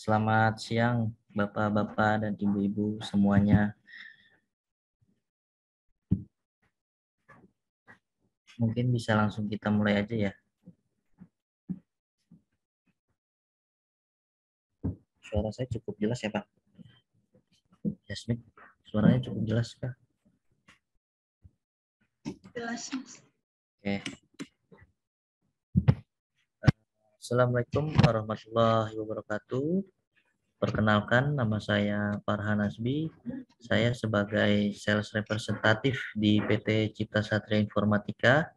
Selamat siang Bapak-bapak dan Ibu-ibu semuanya. Mungkin bisa langsung kita mulai aja ya. Suara saya cukup jelas ya Pak? Yasmin, suaranya cukup jelas Kak? Jelas, Mas. Oke. Assalamualaikum warahmatullahi wabarakatuh. Perkenalkan, nama saya Farhan Asbi. Saya sebagai sales representatif di PT Cipta Satria Informatika.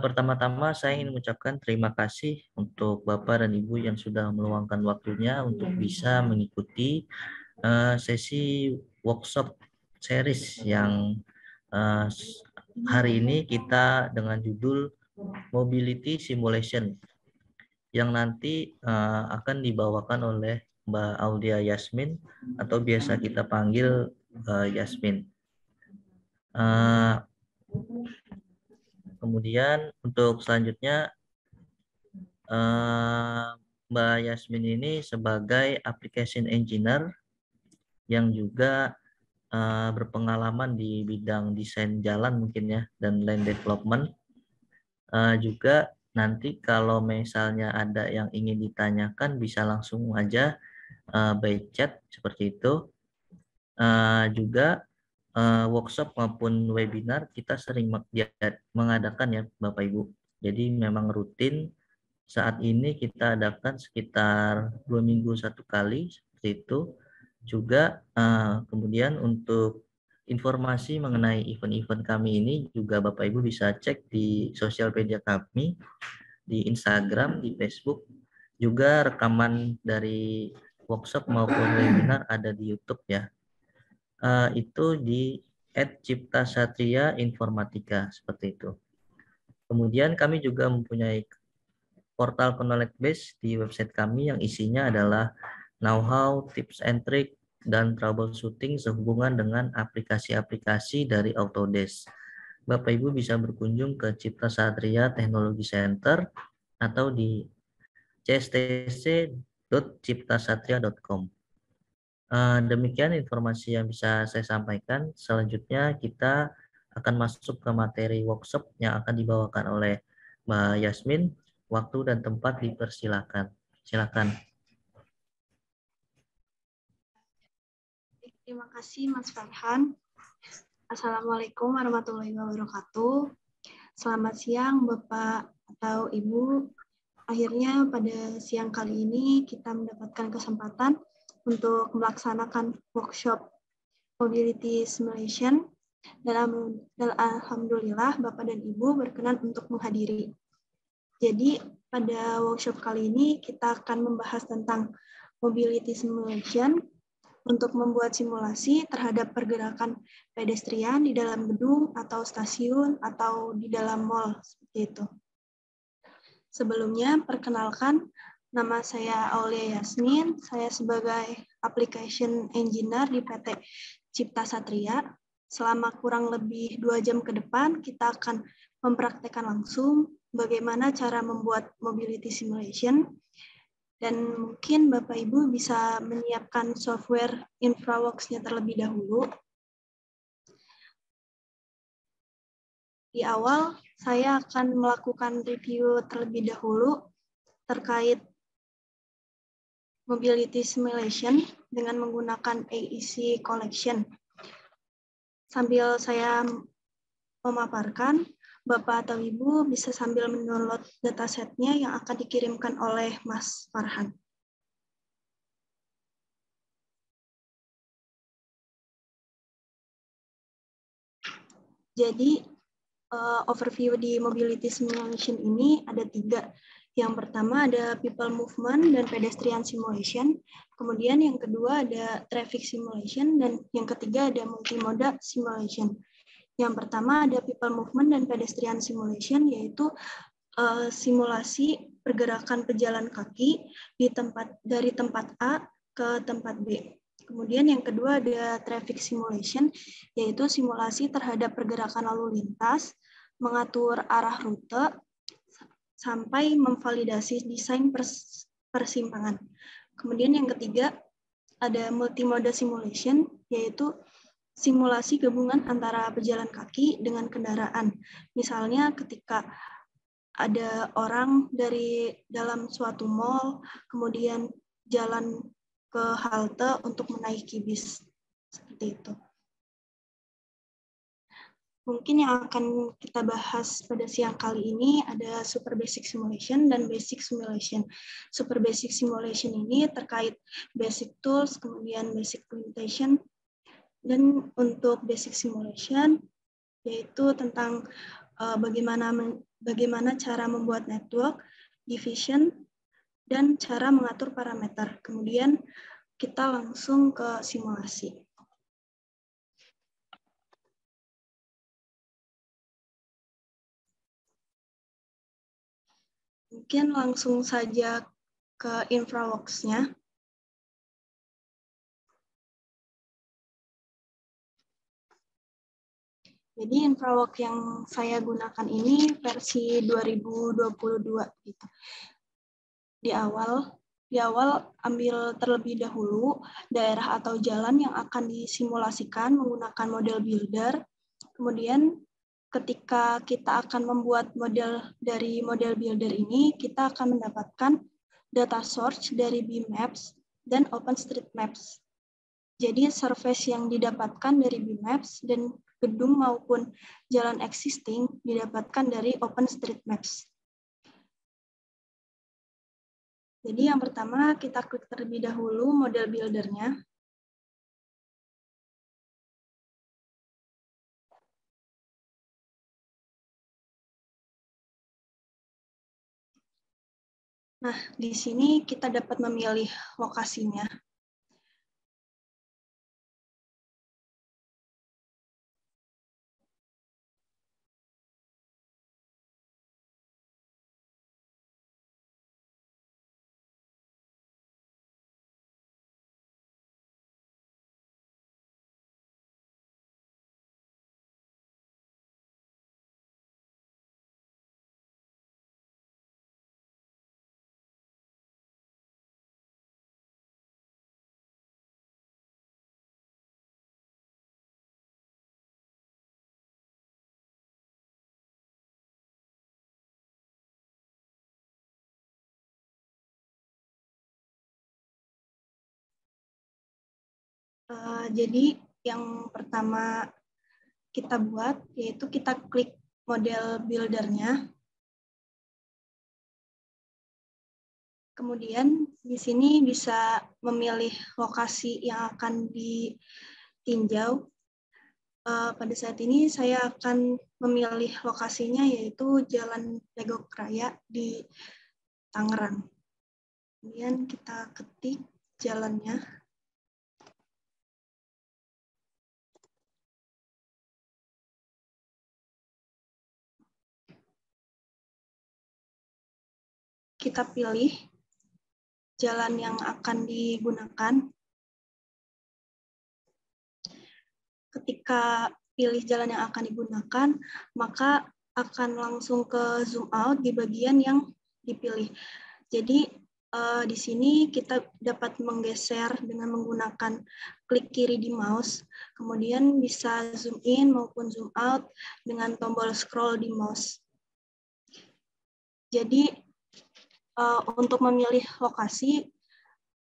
Pertama-tama saya ingin mengucapkan terima kasih untuk Bapak dan Ibu yang sudah meluangkan waktunya untuk bisa mengikuti sesi workshop series yang uh, hari ini kita dengan judul Mobility Simulation yang nanti akan dibawakan oleh Mbak Audia Yasmin atau biasa kita panggil Yasmin. Kemudian untuk selanjutnya Mbak Yasmin ini sebagai application engineer yang juga berpengalaman di bidang desain jalan mungkin ya dan land development. Juga nanti kalau misalnya ada yang ingin ditanyakan bisa langsung aja by chat seperti itu. Juga workshop maupun webinar kita sering mengadakan ya Bapak Ibu. Jadi memang rutin saat ini kita adakan sekitar 2 minggu satu kali seperti itu. Juga kemudian untuk informasi mengenai event-event kami ini juga Bapak Ibu bisa cek di sosial media kami, di Instagram, di Facebook. Juga rekaman dari workshop maupun webinar ada di YouTube ya. Itu di @ciptasatria informatika seperti itu. Kemudian kami juga mempunyai portal knowledge base di website kami yang isinya adalah know-how, tips and trick, dan troubleshooting sehubungan dengan aplikasi-aplikasi dari Autodesk. Bapak Ibu bisa berkunjung ke Cipta Satria Technology Center atau di cstc.ciptasatria.com. Demikian informasi yang bisa saya sampaikan. Selanjutnya kita akan masuk ke materi workshop yang akan dibawakan oleh Mbak Yasmin. Waktu dan tempat dipersilakan. Silakan. Terima kasih Mas Farhan. Assalamualaikum warahmatullahi wabarakatuh. Selamat siang Bapak atau Ibu. Akhirnya pada siang kali ini kita mendapatkan kesempatan untuk melaksanakan workshop Mobility Simulation dan alhamdulillah Bapak dan Ibu berkenan untuk menghadiri. Jadi pada workshop kali ini kita akan membahas tentang Mobility Simulation untuk membuat simulasi terhadap pergerakan pedestrian di dalam gedung atau stasiun atau di dalam mall seperti itu. Sebelumnya perkenalkan, nama saya Aulia Yasmin, saya sebagai Application Engineer di PT Cipta Satria. Selama kurang lebih 2 jam ke depan, kita akan mempraktekkan langsung bagaimana cara membuat mobility simulation. Dan mungkin Bapak Ibu bisa menyiapkan software InfraWorks-nya terlebih dahulu. Di awal, saya akan melakukan review terlebih dahulu terkait mobility simulation dengan menggunakan AEC collection. Sambil saya memaparkan, Bapak atau Ibu bisa sambil mendownload datasetnya yang akan dikirimkan oleh Mas Farhan. Jadi, overview di mobility simulation ini ada 3. Yang pertama ada people movement dan pedestrian simulation. Kemudian yang kedua ada traffic simulation. Dan yang ketiga ada multimoda simulation. Yang pertama ada people movement dan pedestrian simulation, yaitu simulasi pergerakan pejalan kaki dari tempat A ke tempat B. Kemudian yang kedua ada traffic simulation, yaitu simulasi terhadap pergerakan lalu lintas, mengatur arah rute, sampai memvalidasi desain persimpangan. Kemudian yang ketiga, ada multimodal simulation, yaitu simulasi gabungan antara pejalan kaki dengan kendaraan. Misalnya ketika ada orang dari dalam suatu mall, kemudian jalan ke halte untuk menaiki bis. Seperti itu. Mungkin yang akan kita bahas pada siang kali ini ada Super Basic Simulation dan Basic Simulation. Super Basic Simulation ini terkait basic tools, kemudian basic limitation, dan untuk Basic Simulation yaitu tentang bagaimana cara membuat network, division, dan cara mengatur parameter. Kemudian kita langsung ke simulasi. Mungkin langsung saja ke InfraWorks-nya. Jadi InfraWorks yang saya gunakan ini versi 2022 gitu. Di awal ambil terlebih dahulu daerah atau jalan yang akan disimulasikan menggunakan model builder. Kemudian ketika kita akan membuat model dari model builder ini, kita akan mendapatkan data source dari BMaps dan OpenStreetMaps. Jadi surface yang didapatkan dari BMaps dan gedung maupun jalan existing didapatkan dari OpenStreetMaps. Jadi yang pertama kita klik terlebih dahulu model builder-nya. Nah, di sini kita dapat memilih lokasinya. Jadi yang pertama kita buat yaitu kita klik model builder-nya. Kemudian di sini bisa memilih lokasi yang akan ditinjau. Pada saat ini saya akan memilih lokasinya yaitu Jalan Legok Raya di Tangerang. Kemudian kita ketik jalannya. Kita pilih jalan yang akan digunakan. Ketika pilih jalan yang akan digunakan, maka akan langsung ke zoom out di bagian yang dipilih. Jadi di sini kita dapat menggeser dengan menggunakan klik kiri di mouse, kemudian bisa zoom in maupun zoom out dengan tombol scroll di mouse. Jadi untuk memilih lokasi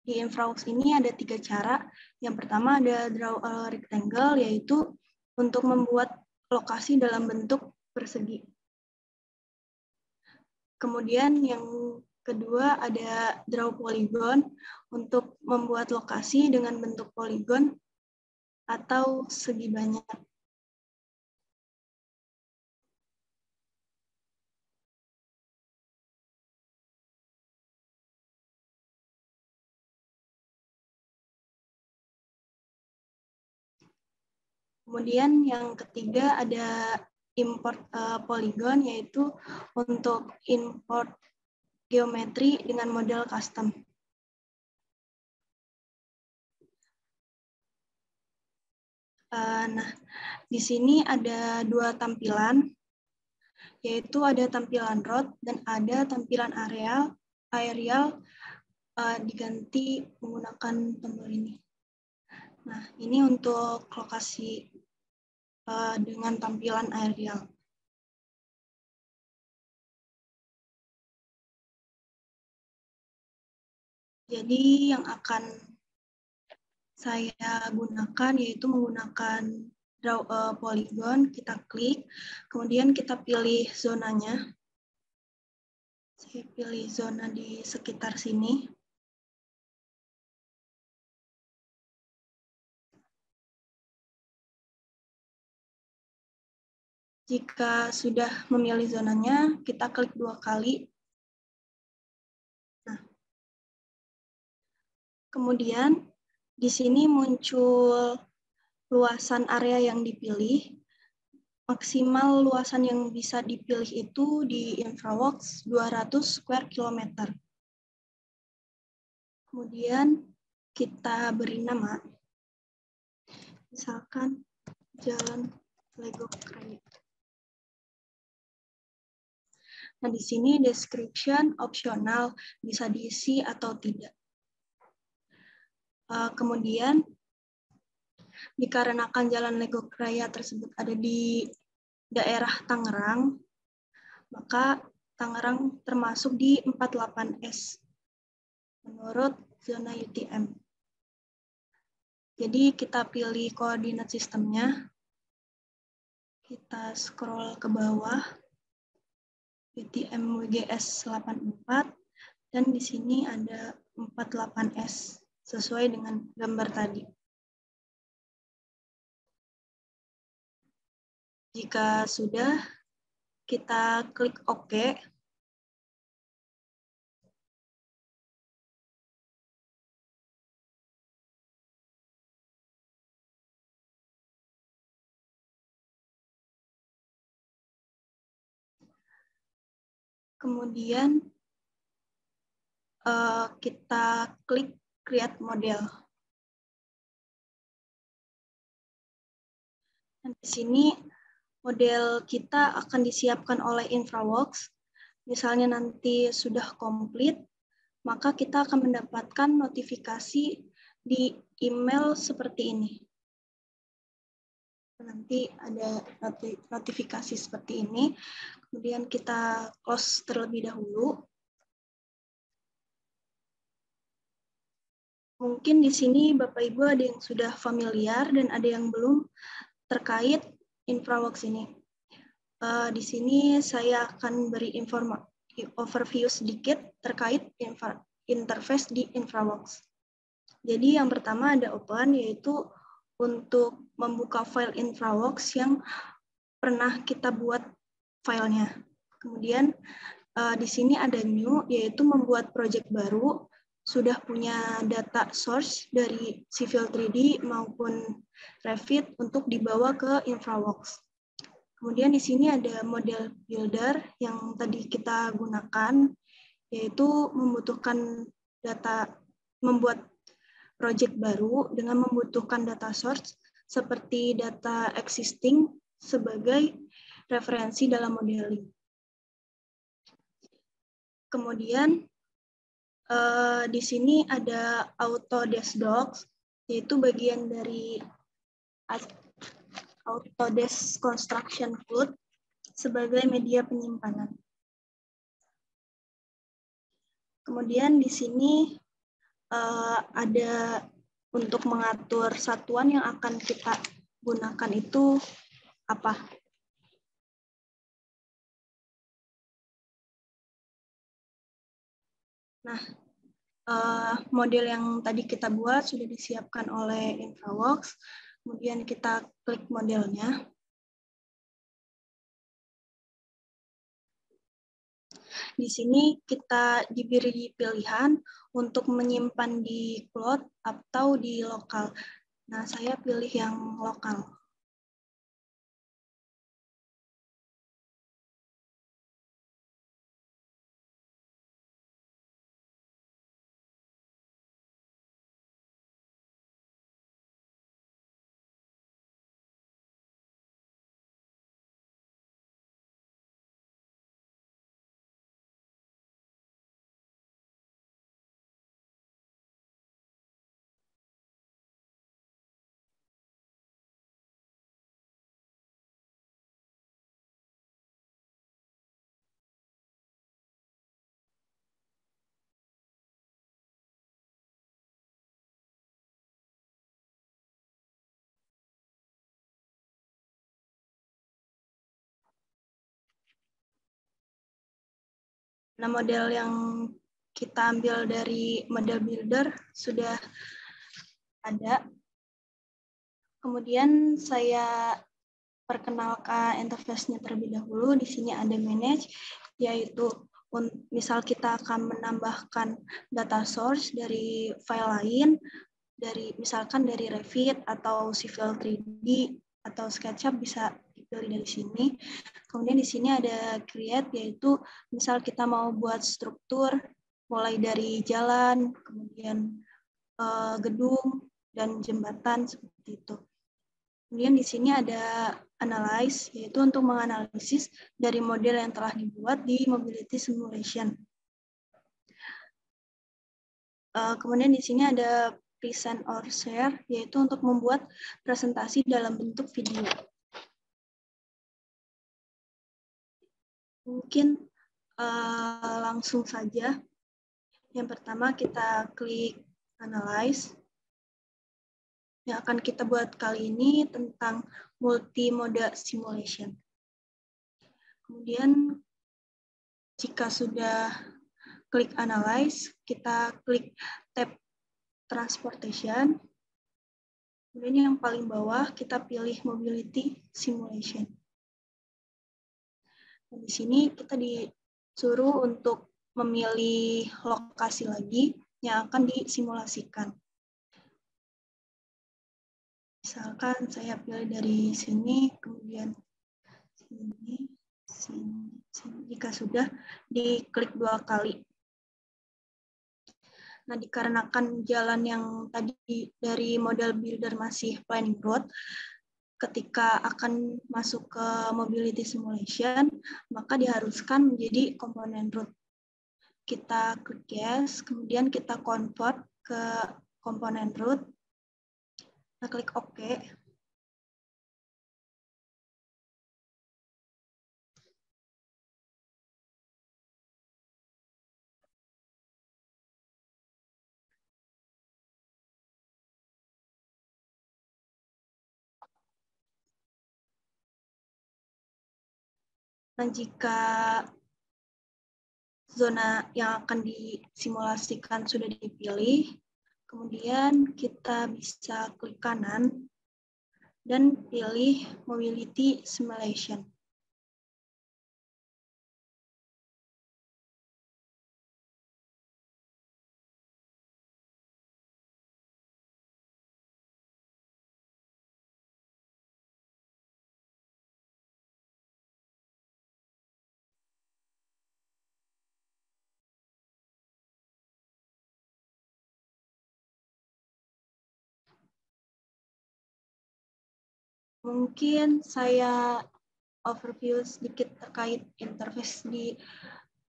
di InfraWorks ini ada 3 cara. Yang pertama ada draw a rectangle, yaitu untuk membuat lokasi dalam bentuk persegi. Kemudian yang kedua ada draw polygon, untuk membuat lokasi dengan bentuk poligon atau segi banyak. Kemudian yang ketiga ada import polygon, yaitu untuk import geometri dengan model custom. Nah, di sini ada 2 tampilan, yaitu ada tampilan road dan ada tampilan aerial. diganti menggunakan tombol ini. Nah, ini untuk lokasi dengan tampilan aerial. Jadi yang akan saya gunakan yaitu menggunakan draw polygon, kita klik, kemudian kita pilih zonanya. Saya pilih zona di sekitar sini. Jika sudah memilih zonanya, kita klik 2 kali. Nah, kemudian di sini muncul luasan area yang dipilih. Maksimal luasan yang bisa dipilih itu di InfraWorks 200 square kilometer. Kemudian kita beri nama, misalkan Jalan Lego Kraya. Nah, di sini description opsional, bisa diisi atau tidak. Kemudian, dikarenakan Jalan Lego Kraya tersebut ada di daerah Tangerang, maka Tangerang termasuk di 48S menurut zona UTM. Jadi kita pilih koordinat sistemnya, kita scroll ke bawah, UTM WGS 84, dan di sini ada 48S sesuai dengan gambar tadi. Jika sudah, kita klik OK. Kemudian kita klik Create Model. Dan di sini model kita akan disiapkan oleh InfraWorks. Misalnya nanti sudah komplit, maka kita akan mendapatkan notifikasi di email seperti ini. Nanti ada notifikasi seperti ini, kemudian kita close terlebih dahulu. Mungkin di sini Bapak Ibu ada yang sudah familiar dan ada yang belum terkait InfraWorks ini. Di sini saya akan beri overview sedikit terkait interface di InfraWorks. Jadi yang pertama ada open, yaitu untuk membuka file InfraWorks yang pernah kita buat filenya. Kemudian di sini ada new, yaitu membuat project baru, sudah punya data source dari Civil 3D maupun Revit untuk dibawa ke InfraWorks. Kemudian di sini ada model builder yang tadi kita gunakan, yaitu membutuhkan data, membuat project baru dengan membutuhkan data source seperti data existing sebagai referensi dalam modeling. Kemudian di sini ada Autodesk Docs, yaitu bagian dari Autodesk Construction Cloud sebagai media penyimpanan. Kemudian di sini ada untuk mengatur satuan yang akan kita gunakan itu apa. Nah, model yang tadi kita buat sudah disiapkan oleh InfraWorks. Kemudian kita klik modelnya. Di sini kita diberi pilihan untuk menyimpan di cloud atau di lokal. Nah, saya pilih yang lokal. Nah, model yang kita ambil dari model builder sudah ada. Kemudian saya perkenalkan interface-nya terlebih dahulu. Di sini ada manage, yaitu misal kita akan menambahkan data source dari file lain, misalkan dari Revit atau Civil 3D atau SketchUp bisa dipilih dari sini. Kemudian di sini ada create, yaitu misal kita mau buat struktur mulai dari jalan, kemudian gedung dan jembatan seperti itu. Kemudian di sini ada analyze, yaitu untuk menganalisis dari model yang telah dibuat di mobility simulation. Kemudian di sini ada present or share, yaitu untuk membuat presentasi dalam bentuk video. Mungkin langsung saja. Yang pertama kita klik analyze. Yang akan kita buat kali ini tentang multi-mode simulation. Kemudian jika sudah klik analyze, kita klik tab transportation. Kemudian yang paling bawah kita pilih mobility simulation. Dan di sini kita disuruh untuk memilih lokasi lagi yang akan disimulasikan. Misalkan saya pilih dari sini, kemudian sini, sini. Jika sudah, diklik 2 kali. Nah, dikarenakan jalan yang tadi dari model builder masih planning road, ketika akan masuk ke mobility simulation, maka diharuskan menjadi komponen road. Kita klik yes, kemudian kita convert ke komponen root. Kita klik OK. Nah, jika zona yang akan disimulasikan sudah dipilih, kemudian kita bisa klik kanan dan pilih mobility simulation. Mungkin saya overview sedikit terkait interface di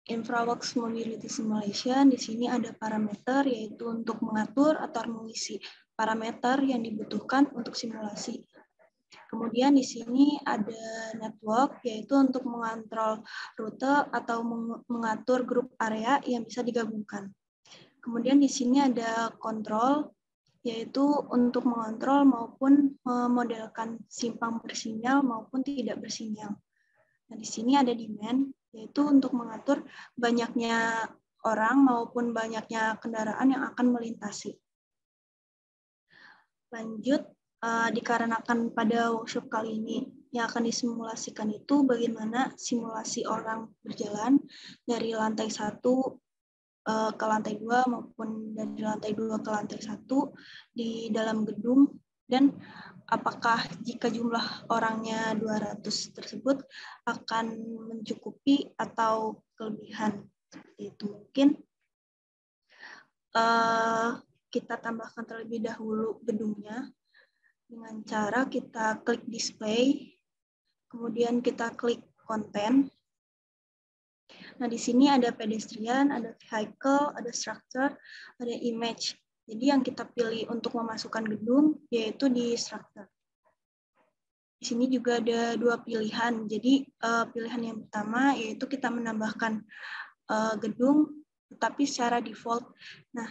InfraWorks Mobility Simulation. Di sini ada parameter, yaitu untuk mengatur atau mengisi parameter yang dibutuhkan untuk simulasi. Kemudian di sini ada network, yaitu untuk mengontrol rute atau mengatur grup area yang bisa digabungkan. Kemudian di sini ada control, yaitu untuk mengontrol maupun memodelkan simpang bersinyal maupun tidak bersinyal. Nah, di sini ada demand, yaitu untuk mengatur banyaknya orang maupun banyaknya kendaraan yang akan melintasi. Lanjut, dikarenakan pada workshop kali ini yang akan disimulasikan itu bagaimana simulasi orang berjalan dari lantai 1 ke lantai 2 maupun dari lantai 2 ke lantai 1 di dalam gedung, dan apakah jika jumlah orangnya 200 tersebut akan mencukupi atau kelebihan. Seperti itu. Mungkin kita tambahkan terlebih dahulu gedungnya dengan cara kita klik display, kemudian kita klik konten. Nah, di sini ada pedestrian, ada vehicle, ada structure, ada image. Jadi yang kita pilih untuk memasukkan gedung yaitu di structure. Di sini juga ada 2 pilihan. Jadi pilihan yang pertama yaitu kita menambahkan gedung tetapi secara default. Nah,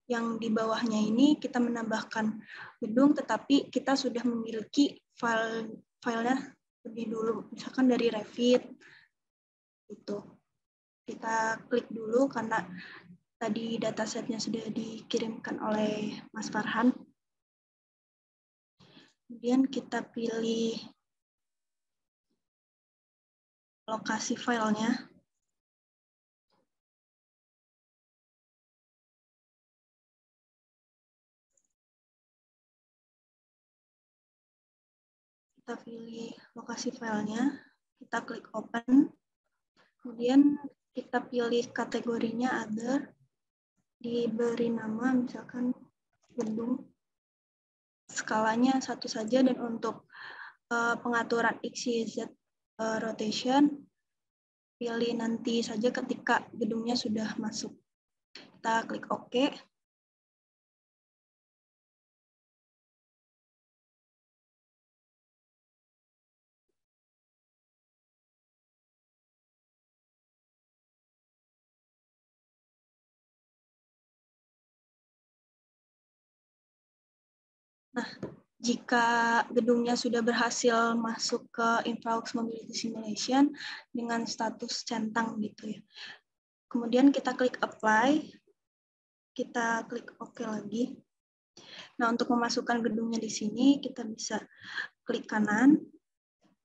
yang di bawahnya ini kita menambahkan gedung tetapi kita sudah memiliki filenya lebih dulu, misalkan dari Revit gitu. kita klik dulu karena tadi datasetnya sudah dikirimkan oleh Mas Farhan. Kemudian kita pilih lokasi filenya. Kita pilih lokasi filenya, kita klik open, kemudian kita pilih kategorinya other, diberi nama misalkan gedung, skalanya 1 saja, dan untuk pengaturan XYZ rotation, pilih nanti saja ketika gedungnya sudah masuk. Kita klik OK. Nah, jika gedungnya sudah berhasil masuk ke InfraWorks Mobility Simulation dengan status centang gitu ya. Kemudian kita klik apply, kita klik OK lagi. Nah, untuk memasukkan gedungnya di sini, kita bisa klik kanan,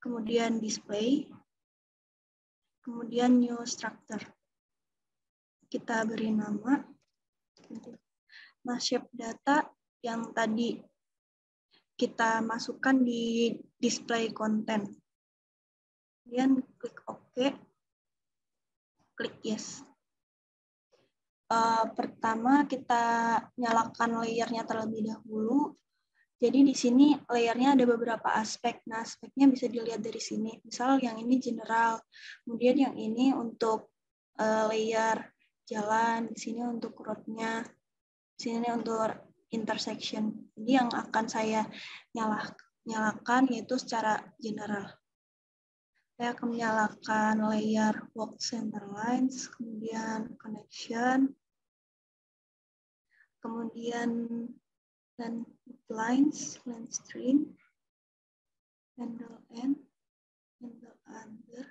kemudian display, kemudian new structure. Kita beri nama. Nah, shape data yang tadi kita masukkan di display content. Kemudian klik OK, klik yes. Pertama kita nyalakan layernya terlebih dahulu. Jadi di sini layernya ada beberapa aspek. Nah, aspeknya bisa dilihat dari sini. Misal yang ini general, kemudian yang ini untuk layer jalan, di sini untuk road-nya, di sini untuk intersection. Jadi yang akan saya nyalakan yaitu secara general. Saya akan menyalakan layer walk center lines, kemudian connection, kemudian dan lines, line string, handle end, handle under,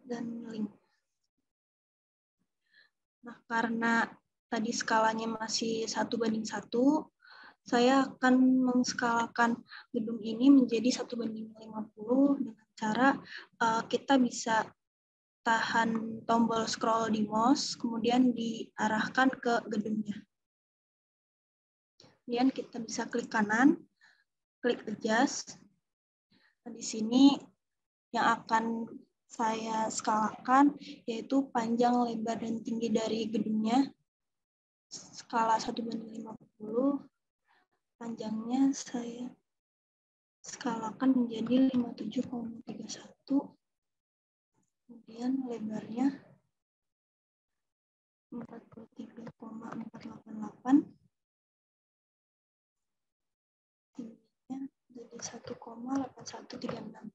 dan link. Nah, karena tadi skalanya masih 1:1, saya akan mengskalakan gedung ini menjadi 1:50 dengan cara kita bisa tahan tombol scroll di mouse, kemudian diarahkan ke gedungnya. Kemudian kita bisa klik kanan, klik adjust. Nah, di sini yang akan saya skalakan yaitu panjang, lebar, dan tinggi dari gedungnya. Skala 1:50, panjangnya saya skalakan menjadi 57,31. Kemudian lebarnya 43,488. Tingginya jadi 1,8136.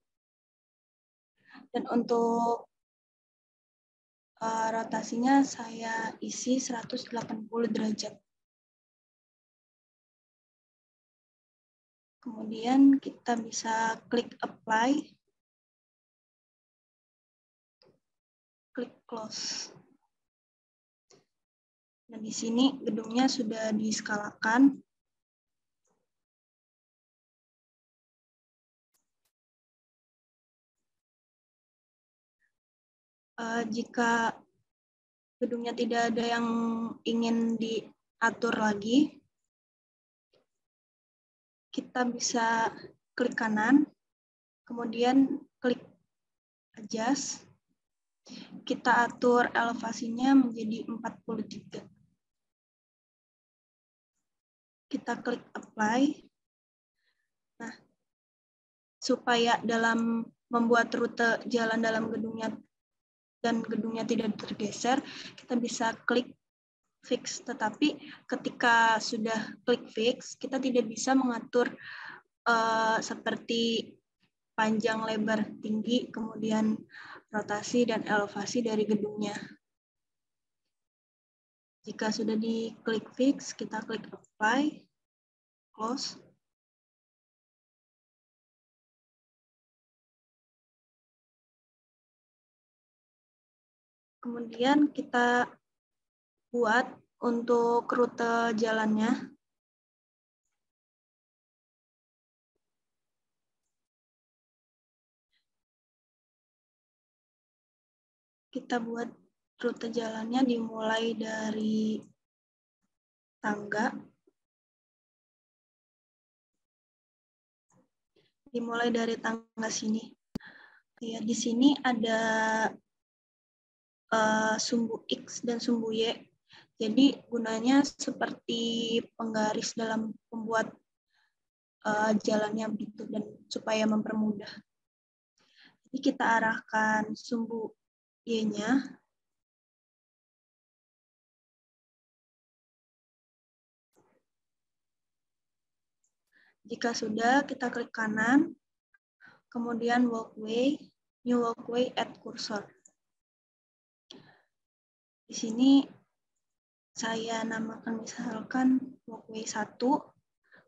Dan untuk rotasinya saya isi 180 derajat. Kemudian kita bisa klik apply, klik close. Nah, di sini gedungnya sudah diskalakan. Jika gedungnya tidak ada yang ingin diatur lagi, kita bisa klik kanan, kemudian klik adjust. Kita atur elevasinya menjadi 43. Kita klik apply. Nah, supaya dalam membuat rute jalan dalam gedungnya dan gedungnya tidak tergeser, kita bisa klik fix. Tetapi ketika sudah klik fix, kita tidak bisa mengatur seperti panjang, lebar, tinggi, kemudian rotasi dan elevasi dari gedungnya. Jika sudah diklik fix, kita klik apply, close. Kemudian kita buat untuk rute jalannya. Kita buat rute jalannya dimulai dari tangga. Dimulai dari tangga sini. Ya, di sini ada sumbu X dan sumbu Y. Jadi gunanya seperti penggaris dalam membuat jalannya begitu dan supaya mempermudah. Jadi kita arahkan sumbu Y-nya. Jika sudah, kita klik kanan, kemudian walkway, new walkway, add cursor. Di sini saya namakan misalkan walkway 1,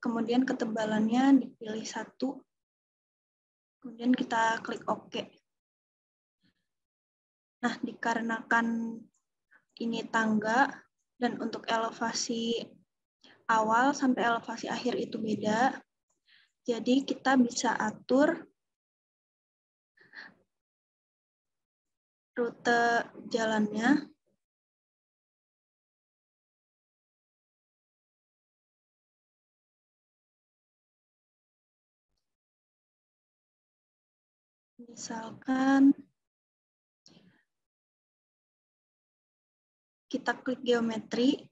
kemudian ketebalannya dipilih 1, kemudian kita klik OK. Nah, dikarenakan ini tangga dan untuk elevasi awal sampai elevasi akhir itu beda, jadi kita bisa atur rute jalannya. Misalkan kita klik geometri,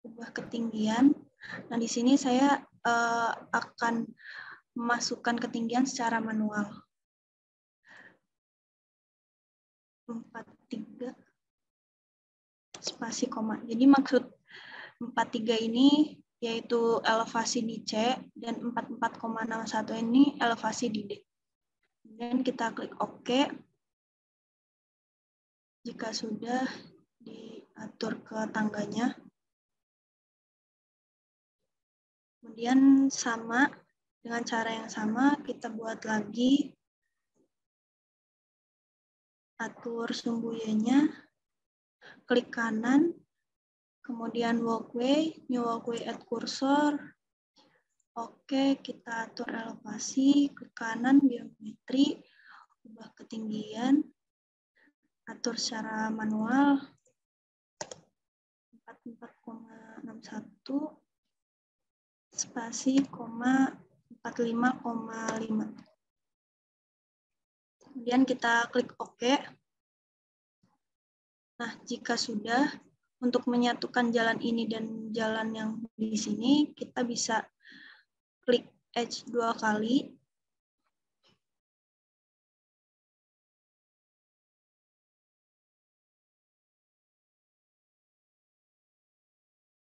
ubah ketinggian. Nah, di sini saya akan memasukkan ketinggian secara manual. 43 spasi koma. Jadi maksud 43 ini yaitu elevasi di C dan 44,61 ini elevasi di D. Kemudian kita klik OK. Jika sudah diatur ke tangganya. Kemudian sama, dengan cara yang sama kita buat lagi. Atur sumbu Y-nya. Klik kanan. Kemudian walkway, new walkway add cursor. Oke, kita atur elevasi, klik kanan, geometri, ubah ketinggian, atur secara manual, 44,61, spasi, 45,5. Kemudian kita klik OK. Nah, jika sudah, untuk menyatukan jalan ini dan jalan yang di sini, kita bisa klik H 2 kali.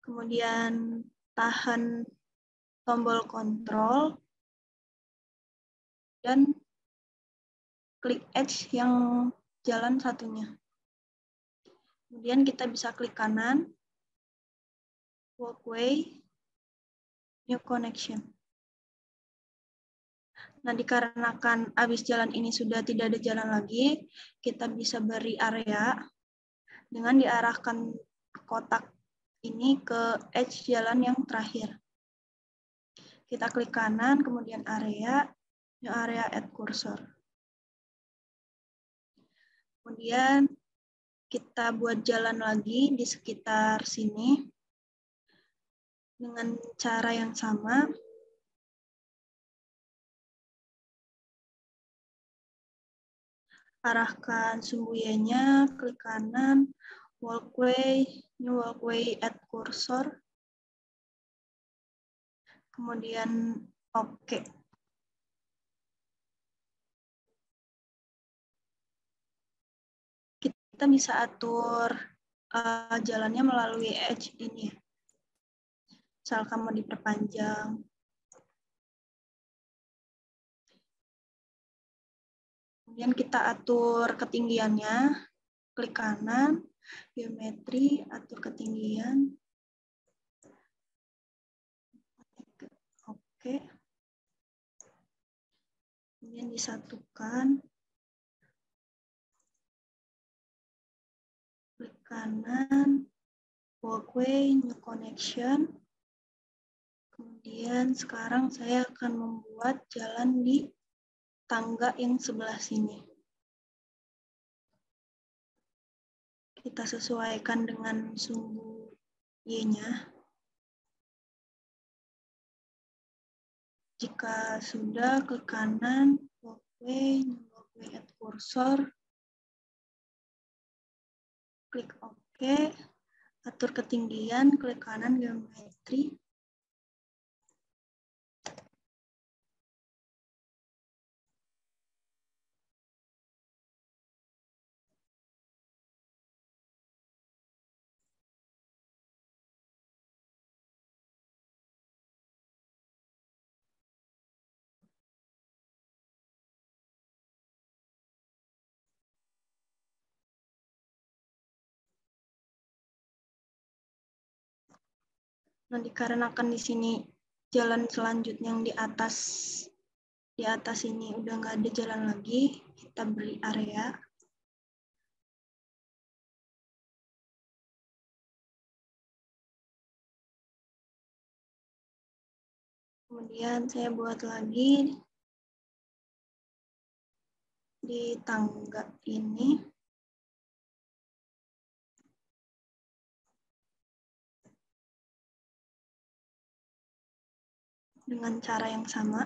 Kemudian tahan tombol kontrol dan klik H yang jalan satunya. Kemudian kita bisa klik kanan, walkway, new connection. Nah, dikarenakan habis jalan ini sudah tidak ada jalan lagi, kita bisa beri area dengan diarahkan kotak ini ke edge jalan yang terakhir. Kita klik kanan, kemudian area, new area add cursor. Kemudian kita buat jalan lagi di sekitar sini dengan cara yang sama. Arahkan sumbu Y-nya, klik kanan, walkway, new walkway add cursor. Kemudian OK. Kita bisa atur jalannya melalui edge ini. Misalkan mau diperpanjang. Kemudian kita atur ketinggiannya, klik kanan, geometri, atur ketinggian. Oke. Kemudian disatukan. kanan, walkway, new connection. Kemudian sekarang saya akan membuat jalan di tangga yang sebelah sini. Kita sesuaikan dengan sumbu Y-nya. Jika sudah, klik kanan, walkway, add cursor, klik OK, atur ketinggian, klik kanan geometri. Nah, dikarenakan di sini jalan selanjutnya yang di atas ini udah nggak ada jalan lagi, kita beri area. Kemudian saya buat lagi di tangga ini. Dengan cara yang sama.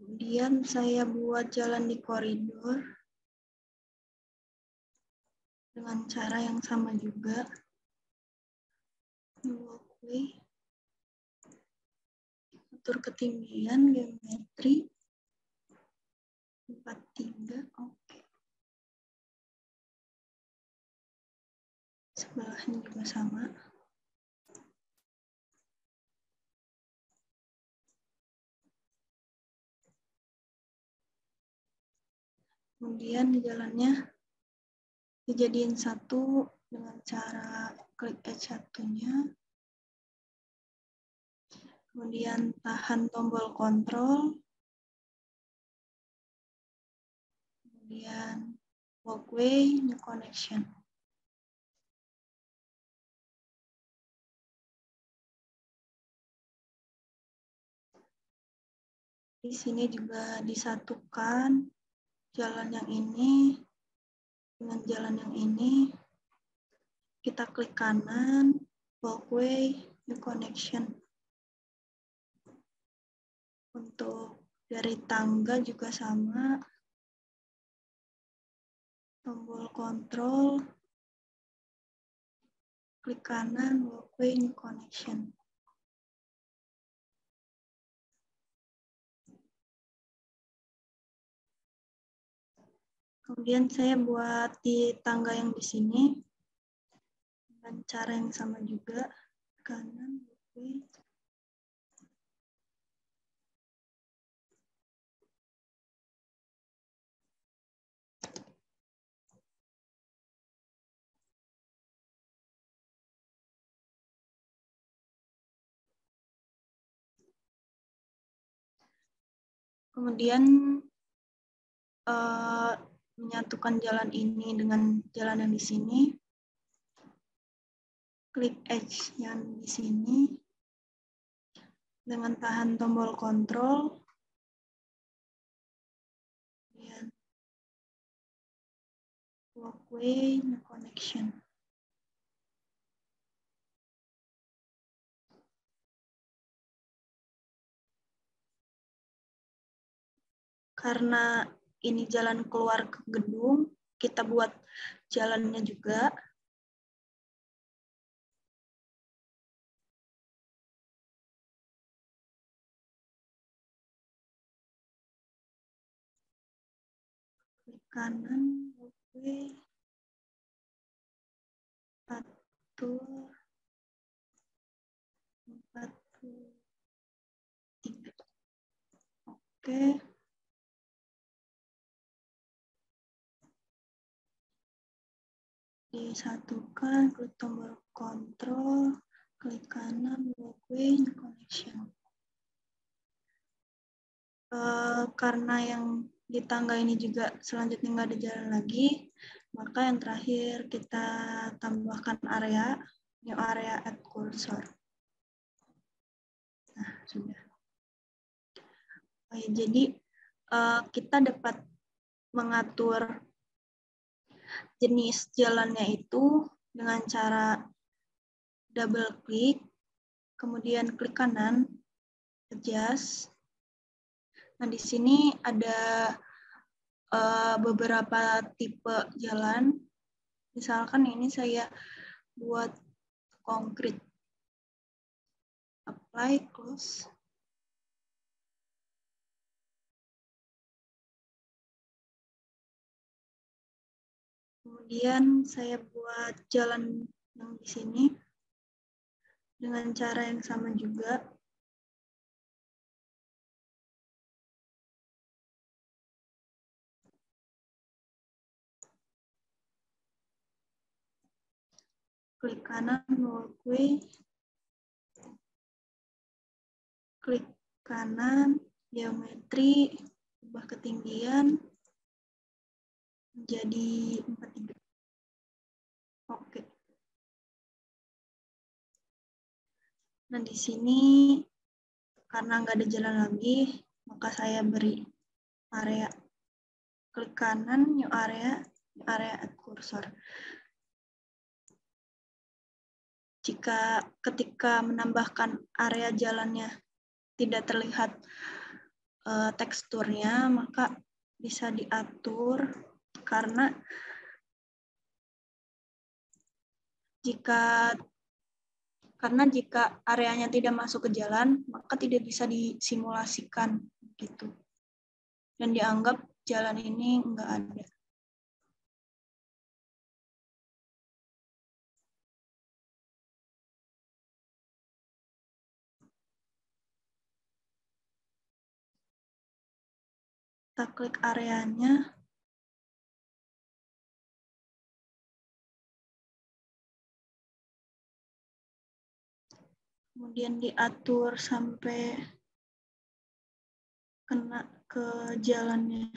Kemudian saya buat jalan di koridor dengan cara yang sama juga. Walkway, atur ketinggian, geometri, 43, oke. Sebelahnya juga sama. Kemudian di jalannya dijadiin satu dengan cara klik H1-nya. Kemudian tahan tombol kontrol. Kemudian walkway, new connection. Di sini juga disatukan jalan yang ini dengan jalan yang ini. Kita klik kanan, walkway, new connection. Untuk dari tangga juga sama. Tombol kontrol, klik kanan, walkway, new connection. Kemudian saya buat di tangga yang di sini dengan cara yang sama juga, kanan, walkway. Kemudian menyatukan jalan ini dengan jalan yang di sini. Klik H yang di sini. Dengan tahan tombol kontrol. Kemudian walkway, new connection. Karena ini jalan keluar ke gedung, kita buat jalannya juga. Klik kanan, walkway, atur 43. Oke. Disatukan, klik tombol kontrol, klik kanan, walkway, connection. Karena yang di tangga ini juga selanjutnya nggak ada jalan lagi, maka yang terakhir kita tambahkan area, new area add cursor. Nah, sudah. Oke, jadi kita dapat mengatur jenis jalannya itu dengan cara double klik, kemudian klik kanan, adjust. Nah, di sini ada beberapa tipe jalan. Misalkan ini saya buat konkret. Apply, close. Kemudian saya buat jalan yang di sini dengan cara yang sama juga. Klik kanan, walkway. Klik kanan, geometri, ubah ketinggian menjadi 43. Oke. Nah, di sini karena nggak ada jalan lagi, maka saya beri area. Klik kanan, new area add cursor. Ketika menambahkan area jalannya tidak terlihat teksturnya, maka bisa diatur karena jika areanya tidak masuk ke jalan, maka tidak bisa disimulasikan gitu. Dan dianggap jalan ini enggak ada. Kita klik areanya. Kemudian diatur sampai kena ke jalannya.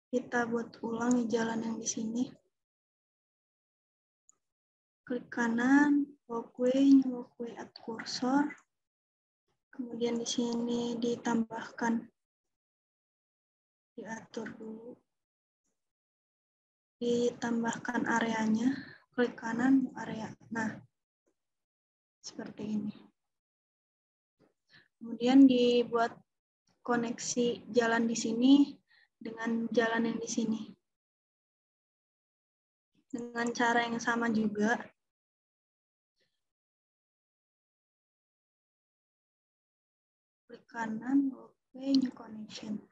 Kita buat ulang jalan yang di sini. Klik kanan, walkway add cursor. Kemudian di sini ditambahkan, diatur dulu. Ditambahkan areanya, klik kanan, area. Nah, seperti ini. Kemudian dibuat koneksi jalan di sini dengan jalan yang di sini. Dengan cara yang sama juga, kanan, oke, new connection.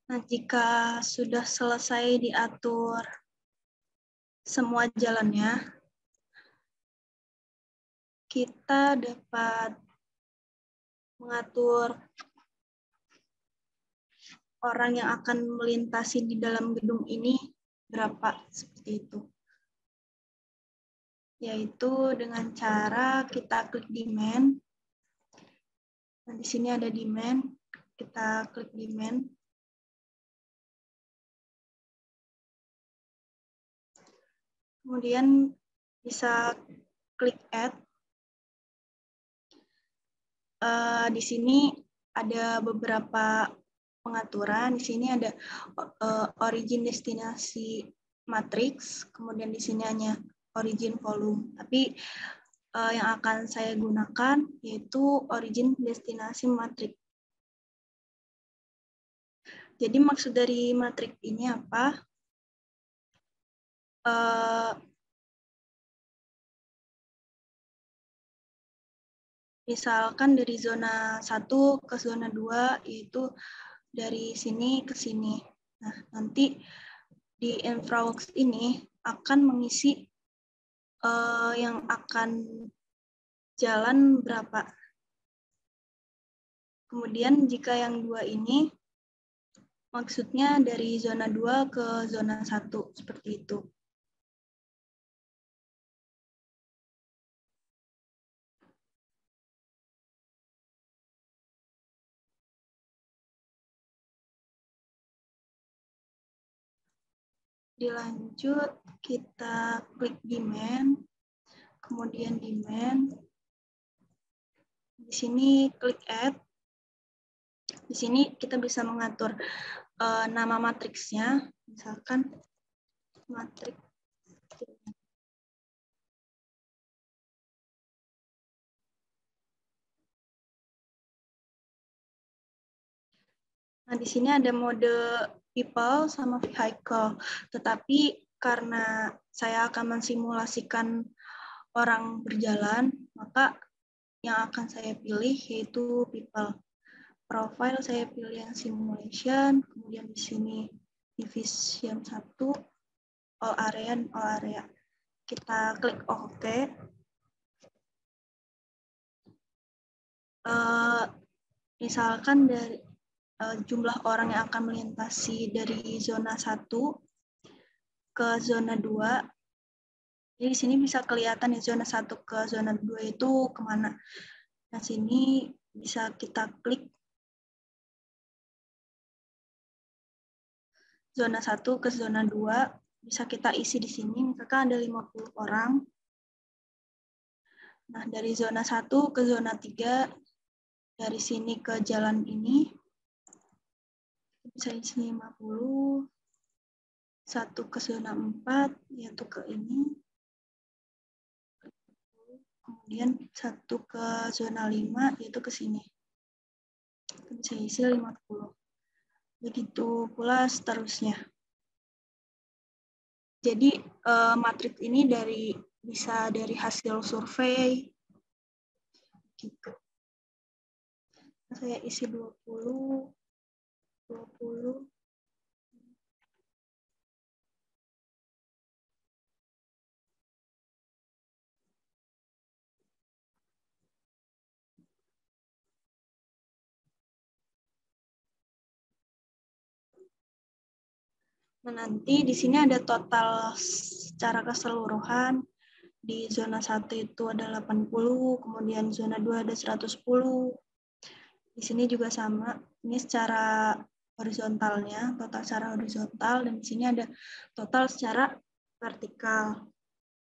Nah, jika sudah selesai diatur semua jalannya, kita dapat mengatur orang yang akan melintasi di dalam gedung ini berapa, seperti itu. Yaitu dengan cara kita klik demand. Nah, di sini ada demand, kita klik demand. Kemudian bisa klik add. Di sini ada beberapa pengaturan. Di sini ada origin destinasi matrix, kemudian di sini hanya origin volume. Tapi yang akan saya gunakan yaitu origin destinasi matrix. Jadi maksud dari matrix ini apa? Misalkan dari zona 1 ke zona 2, yaitu dari sini ke sini. Nah, nanti di infraworks ini akan mengisi yang akan jalan berapa. Kemudian jika yang 2 ini, maksudnya dari zona 2 ke zona 1, seperti itu. Dilanjut, kita klik demand, kemudian demand. Di sini klik add. Di sini kita bisa mengatur nama matriksnya, misalkan matriks. Nah, di sini ada mode people sama vehicle, tetapi karena saya akan mensimulasikan orang berjalan, maka yang akan saya pilih yaitu people. Profile saya pilih yang simulation, kemudian di sini division 1, all area. Kita klik OK. Misalkan dari jumlah orang yang akan melintasi dari zona 1 ke zona 2. Jadi di sini bisa kelihatan ya zona 1 ke zona 2 itu kemana. Nah, sini bisa kita klik zona 1 ke zona 2, bisa kita isi di sini, misalkan ada 50 orang. Nah, dari zona 1 ke zona 3, dari sini ke jalan ini, bisa isi 50, 1 ke zona 4, yaitu ke ini, kemudian 1 ke zona 5, yaitu ke sini. Bisa isi 50. Begitu pula seterusnya. Jadi matriks ini bisa dari hasil survei. Gitu. Saya isi 20. Nah, nanti di sini ada total secara keseluruhan. Di zona 1 itu ada 80, kemudian zona 2 ada 110. Di sini juga sama. Ini secara horizontalnya, total secara horizontal, dan di sini ada total secara vertikal.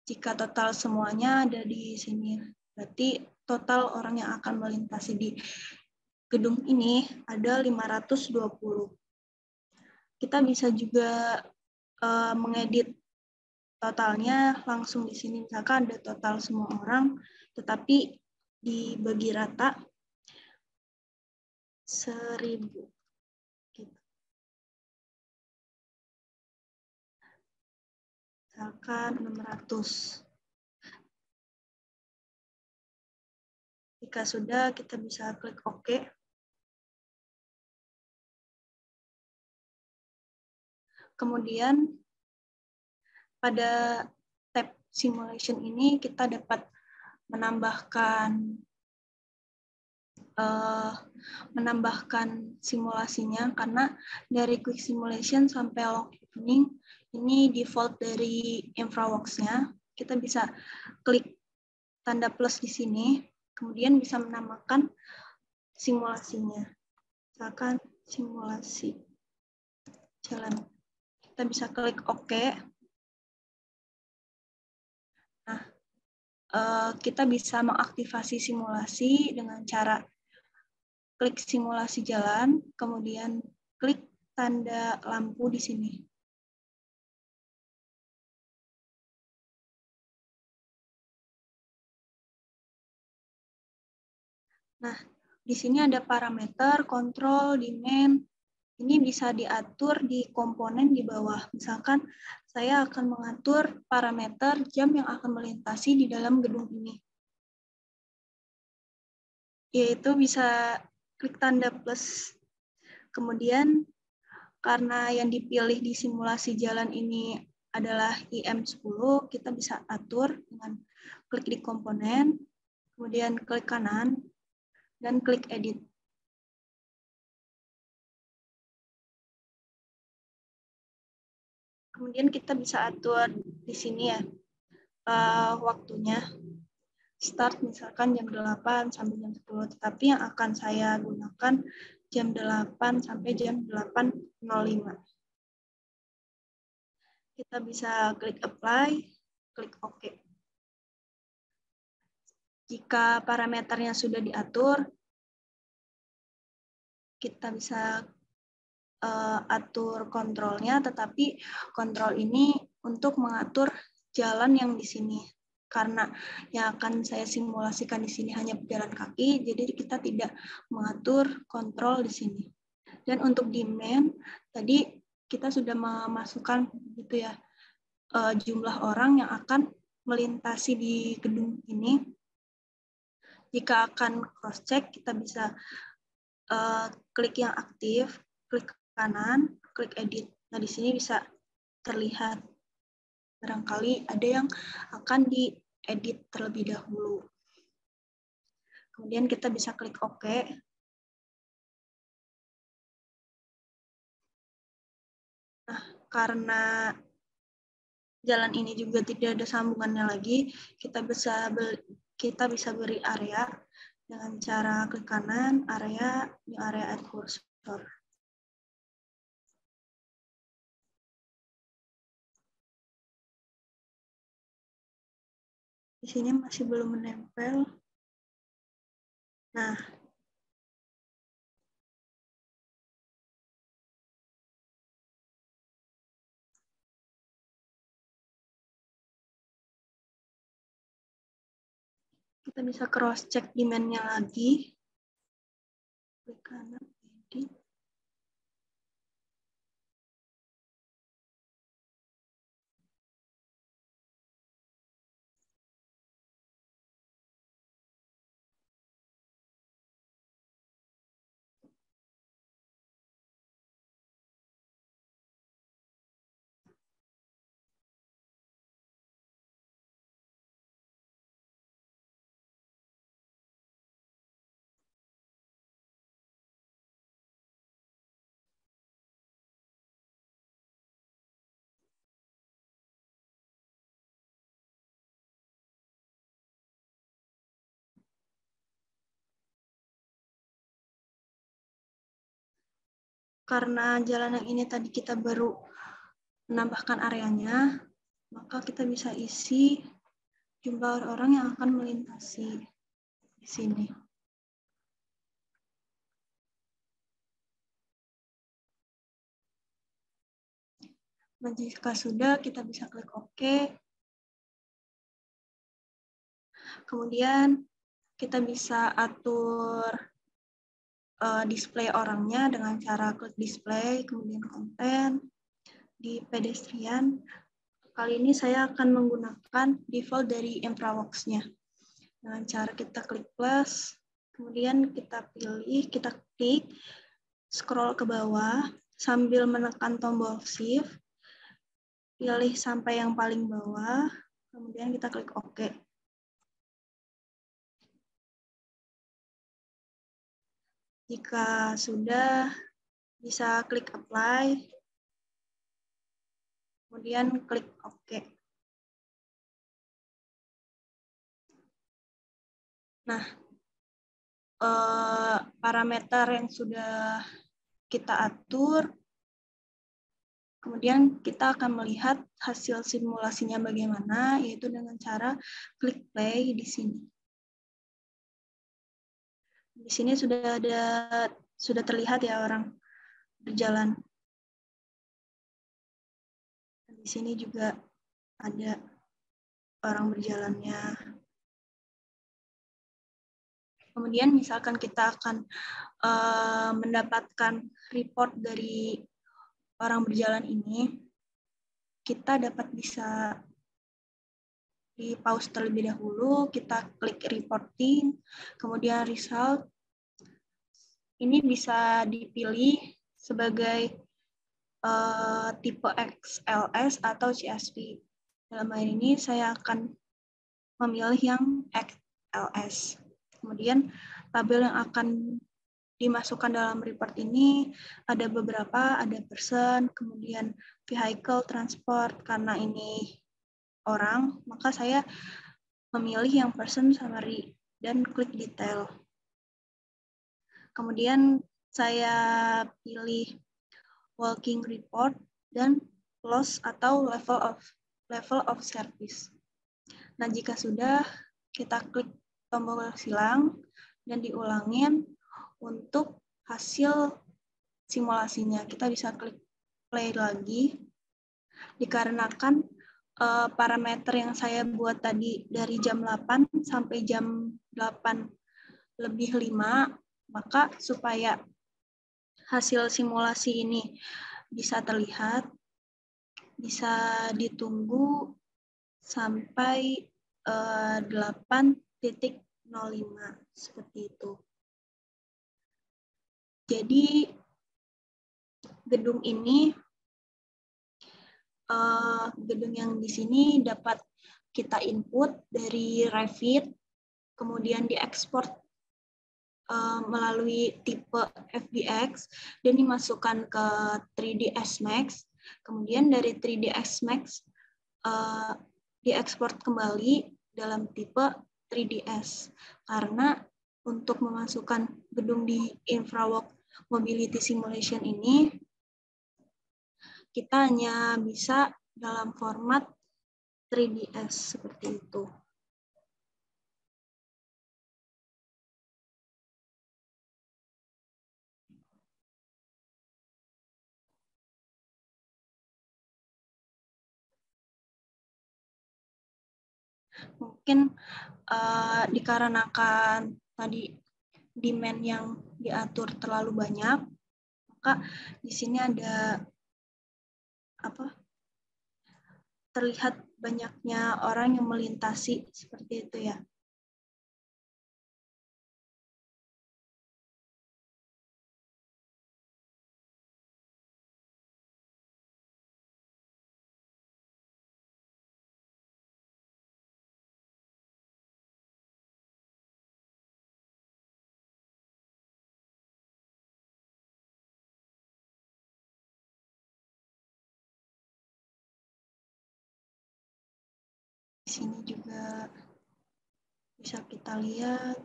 Jika total semuanya ada di sini, berarti total orang yang akan melintasi di gedung ini ada 520. Kita bisa juga mengedit totalnya langsung di sini. Misalkan ada total semua orang, tetapi dibagi rata 1000. Gitu. Misalkan 600. Jika sudah, kita bisa klik OK. Kemudian pada tab simulation ini kita dapat menambahkan simulasinya, karena dari quick simulation sampai long evening ini default dari InfraWorks-nya. Kita bisa klik tanda plus di sini, kemudian bisa menambahkan simulasinya. Misalkan simulasi jalan. Kita bisa klik OK. Nah, kita bisa mengaktifasi simulasi dengan cara klik simulasi jalan, kemudian klik tanda lampu di sini. Nah, di sini ada parameter, kontrol, demand. Ini bisa diatur di komponen di bawah. Misalkan saya akan mengatur parameter jam yang akan melintasi di dalam gedung ini. Yaitu bisa klik tanda plus. Kemudian karena yang dipilih di simulasi jalan ini adalah IM10, kita bisa atur dengan klik di komponen, kemudian klik kanan, dan klik edit. Kemudian kita bisa atur di sini ya, waktunya. Start misalkan jam 8 sampai jam 10, tetapi yang akan saya gunakan jam 8 sampai jam 8.05. Kita bisa klik apply, klik OK. Jika parameternya sudah diatur, kita bisa atur kontrolnya, tetapi kontrol ini untuk mengatur jalan yang di sini. Karena yang akan saya simulasikan di sini hanya pejalan kaki, jadi kita tidak mengatur kontrol di sini. Dan untuk demand, tadi kita sudah memasukkan gitu ya, jumlah orang yang akan melintasi di gedung ini. Jika akan cross-check, kita bisa klik yang aktif, klik kanan, klik edit. Nah, di sini bisa terlihat barangkali ada yang akan diedit terlebih dahulu. Kemudian kita bisa klik OK. Nah, karena jalan ini juga tidak ada sambungannya lagi, kita bisa beri area dengan cara klik kanan, area, new area add cursor. Di sini masih belum menempel. Nah, kita bisa cross-check demand-nya lagi. Klik kanan, edit. Karena jalan yang ini tadi kita baru menambahkan areanya, maka kita bisa isi jumlah orang yang akan melintasi di sini. Nah, jika sudah, kita bisa klik OK. Kemudian kita bisa atur display orangnya dengan cara klik display, kemudian konten. Di pedestrian, kali ini saya akan menggunakan default dari InfraWorks-nya. Dengan cara kita klik plus, kemudian kita pilih, kita klik, scroll ke bawah, sambil menekan tombol shift, pilih sampai yang paling bawah, kemudian kita klik OK. Jika sudah, bisa klik apply, kemudian klik OK. Nah, parameter yang sudah kita atur, kemudian kita akan melihat hasil simulasinya bagaimana, yaitu dengan cara klik play di sini. Di sini sudah terlihat ya orang berjalan. Di sini juga ada orang berjalannya. Kemudian misalkan kita akan mendapatkan report dari orang berjalan ini, kita bisa di pause terlebih dahulu, kita klik reporting, kemudian result. Ini bisa dipilih sebagai tipe XLS atau CSV. Dalam hal ini saya akan memilih yang XLS. Kemudian tabel yang akan dimasukkan dalam report ini ada beberapa, ada person, kemudian vehicle, transport. Karena ini orang, maka saya memilih yang person summary dan klik detail. Kemudian saya pilih walking report dan loss atau level of service. Nah, jika sudah, kita klik tombol silang dan diulangin untuk hasil simulasinya. Kita bisa klik play lagi. Dikarenakan parameter yang saya buat tadi dari jam 8 sampai jam 8:05, maka supaya hasil simulasi ini bisa terlihat, bisa ditunggu sampai 8:05 seperti itu. Jadi gedung ini, gedung yang di sini dapat kita input dari Revit, kemudian diekspor melalui tipe FBX dan dimasukkan ke 3ds Max. Kemudian dari 3ds Max diekspor kembali dalam tipe 3ds. Karena untuk memasukkan gedung di InfraWorks Mobility Simulation ini, kita hanya bisa dalam format 3ds seperti itu. Mungkin dikarenakan tadi demand yang diatur terlalu banyak, maka di sini ada terlihat banyaknya orang yang melintasi seperti itu ya. Di sini juga bisa kita lihat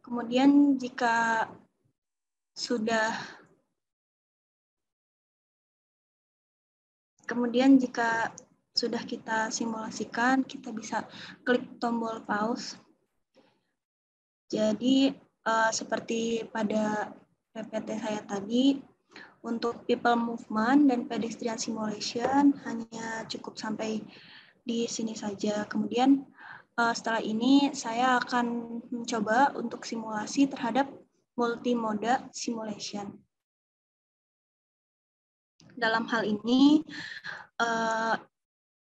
Kemudian jika sudah kita simulasikan, kita bisa klik tombol pause. Jadi seperti pada PPT saya tadi, untuk people movement dan pedestrian simulation hanya cukup sampai di sini saja. Kemudian setelah ini saya akan mencoba untuk simulasi terhadap multimoda simulation. Dalam hal ini,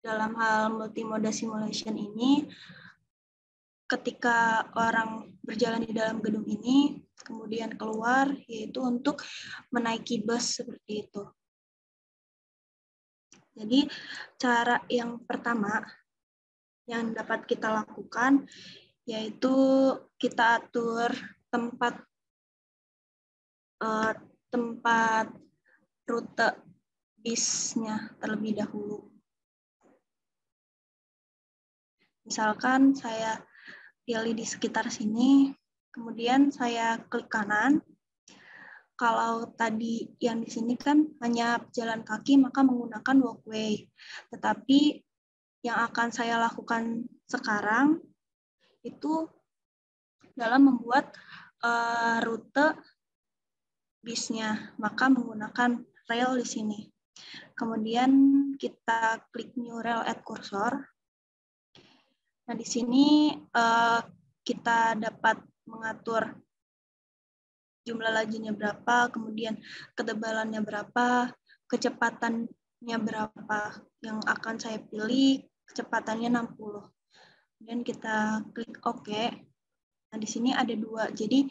dalam hal multimoda simulation ini, ketika orang berjalan di dalam gedung ini, kemudian keluar, yaitu untuk menaiki bus seperti itu. Jadi, cara yang pertama yang dapat kita lakukan, yaitu kita atur tempat rute bisnya terlebih dahulu. Misalkan saya pilih di sekitar sini, kemudian saya klik kanan. Kalau tadi yang di sini kan hanya jalan kaki, maka menggunakan walkway. Tetapi yang akan saya lakukan sekarang itu dalam membuat rute bisnya, maka menggunakan rel di sini. Kemudian kita klik New Rail Add Cursor. Nah, di sini kita dapat mengatur jumlah lajunya berapa, kemudian ketebalannya berapa, kecepatannya berapa. Yang akan saya pilih kecepatannya 60. Kemudian kita klik OK. Nah, di sini ada dua, jadi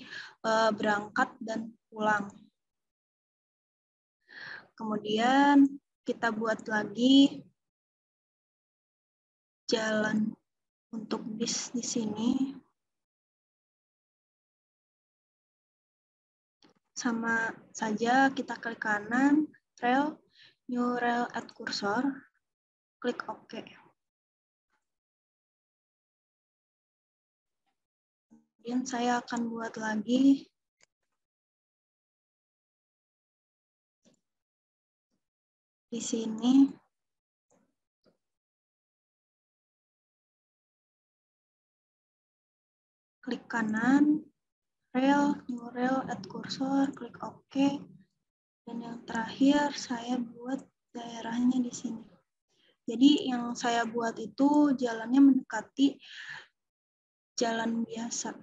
berangkat dan pulang. Kemudian kita buat lagi jalan untuk bis di sini. Sama saja kita klik kanan, rel, New Rail Add Cursor, klik OK. Kemudian saya akan buat lagi di sini. Klik kanan, rel, New Rail Add Cursor, klik OK. Dan yang terakhir saya buat daerahnya di sini. Jadi yang saya buat itu jalannya mendekati jalan biasa.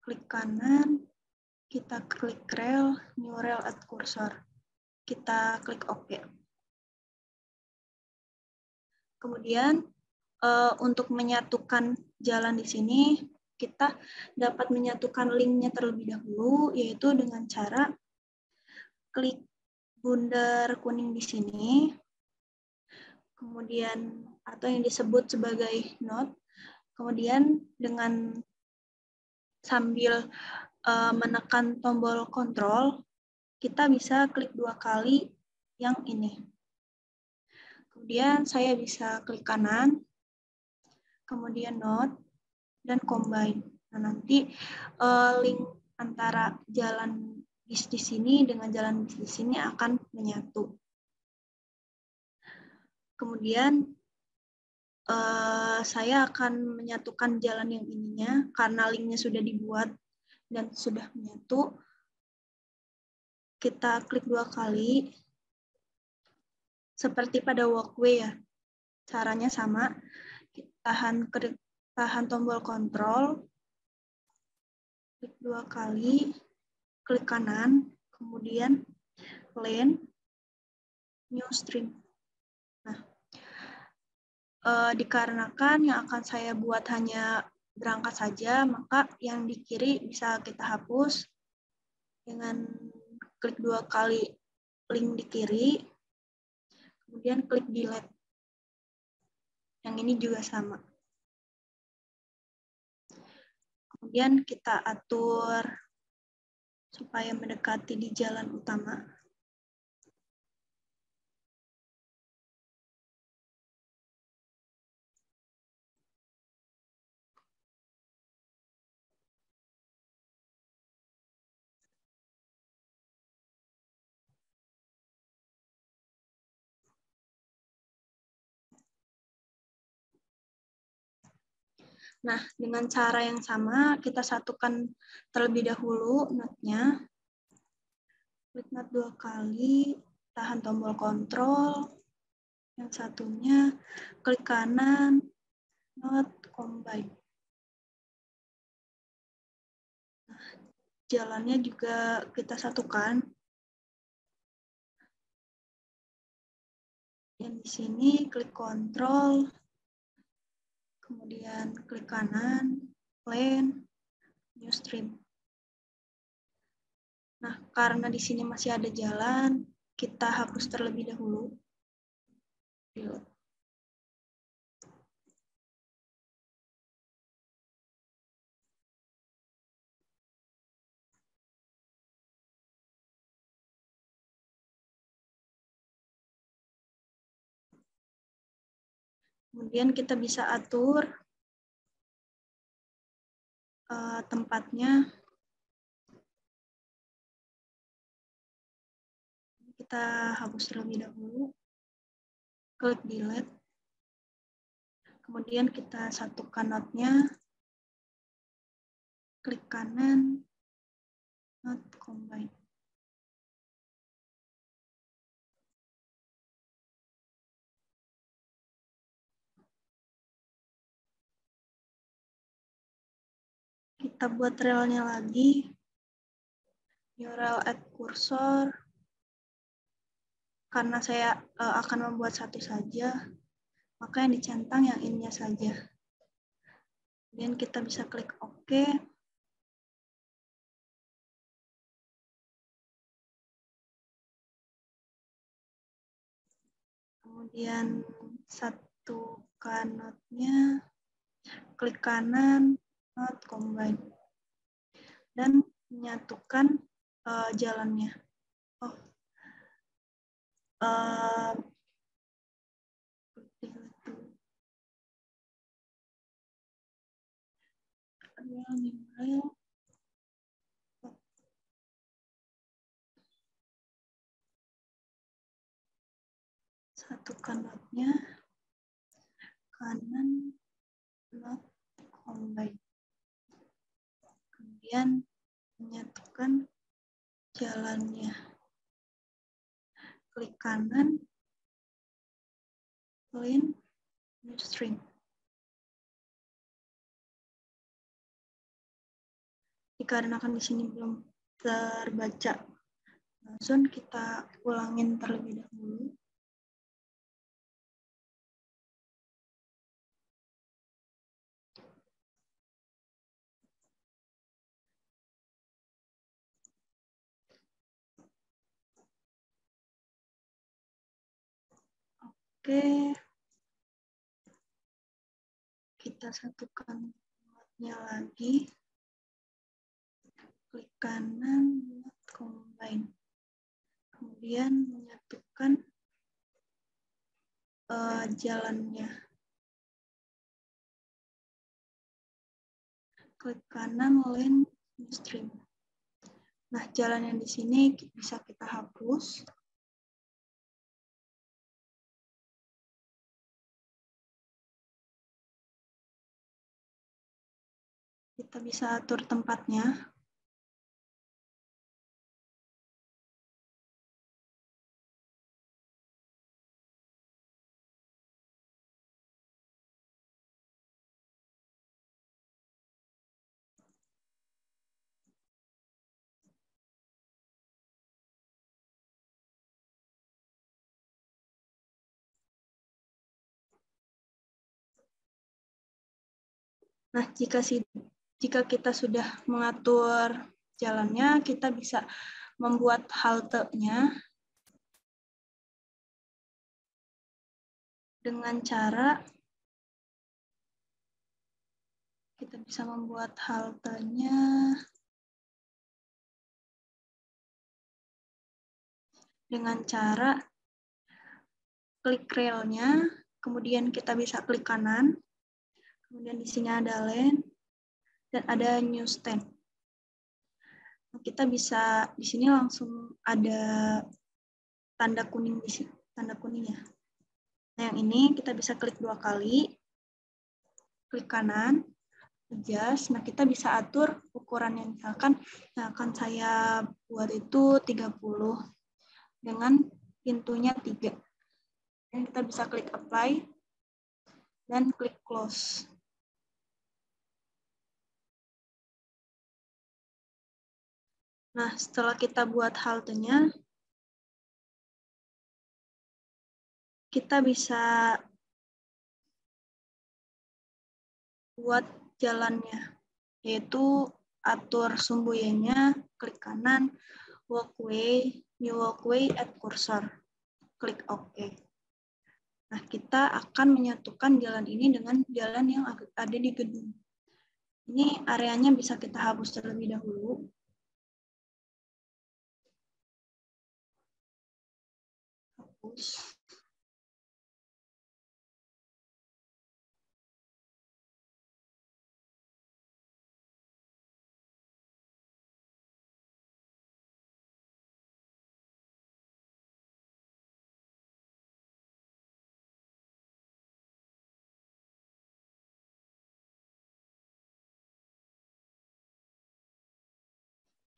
Klik kanan, kita klik rel, New Rail Add Cursor. Kita klik OK. Kemudian untuk menyatukan jalan di sini, kita dapat menyatukan linknya terlebih dahulu, yaitu dengan cara klik bundar kuning di sini, kemudian atau yang disebut sebagai node, kemudian dengan sambil menekan tombol kontrol, kita bisa klik 2 kali yang ini. Kemudian saya bisa klik kanan, kemudian node, dan combine. Nah, nanti link antara jalan bis di sini dengan jalan bis di sini akan menyatu. Kemudian saya akan menyatukan jalan yang ininya karena linknya sudah dibuat dan sudah menyatu. Kita klik 2 kali. Seperti pada walkway ya. Caranya sama. Tahan tombol kontrol. Klik 2 kali. Klik kanan. Kemudian lane. New stream. Nah, dikarenakan yang akan saya buat hanya berangkat saja, maka yang di kiri bisa kita hapus dengan klik 2 kali link di kiri, kemudian klik delete. Yang ini juga sama. Kemudian kita atur supaya mendekati di jalan utama. Nah, dengan cara yang sama, kita satukan terlebih dahulu notnya. Klik not 2 kali, tahan tombol kontrol. Yang satunya, klik kanan, not combine. Nah, jalannya juga kita satukan. Yang di sini, klik kontrol, kemudian klik kanan, plan, new stream. Nah, karena di sini masih ada jalan, kita hapus terlebih dahulu. Kemudian kita bisa atur tempatnya. Kita hapus terlebih dahulu. Klik delete. Kemudian kita satukan notnya. Klik kanan, not combine. Kita buat relnya lagi. New rel add cursor. Karena saya akan membuat satu saja, maka yang dicentang yang ininya saja. Kemudian kita bisa klik OK. Kemudian satukan notnya, klik kanan, not combine. Dan menyatukan jalannya. Satukan notnya, kanan, not combine. Kemudian menyatukan jalannya. Klik kanan, clean, new string. Dikarenakan di sini belum terbaca langsung, kita ulangin terlebih dahulu. Oke, kita satukan notnya lagi. Klik kanan, not combine. Kemudian menyatukan jalannya. Klik kanan, line, new stream. Nah, jalan yang di sini bisa kita hapus. Kita bisa atur tempatnya. Nah, jika kita sudah mengatur jalannya, kita bisa membuat haltenya dengan cara kita bisa membuat haltenya dengan cara klik relnya, kemudian kita bisa klik kanan, kemudian di sini ada line dan ada new stand. Kita bisa di sini langsung ada tanda kuning di sini, tanda kuningnya. Nah, yang ini kita bisa klik 2 kali, klik kanan, adjust. Nah, kita bisa atur ukurannya. Misalkan saya buat itu 30 dengan pintunya 3. Dan kita bisa klik apply dan klik close. Nah, setelah kita buat haltenya, kita bisa buat jalannya, yaitu atur sumbu Y-nya, klik kanan, walkway, new walkway, add cursor, klik OK. Nah, kita akan menyatukan jalan ini dengan jalan yang ada di gedung. Ini areanya bisa kita hapus terlebih dahulu. Hapus.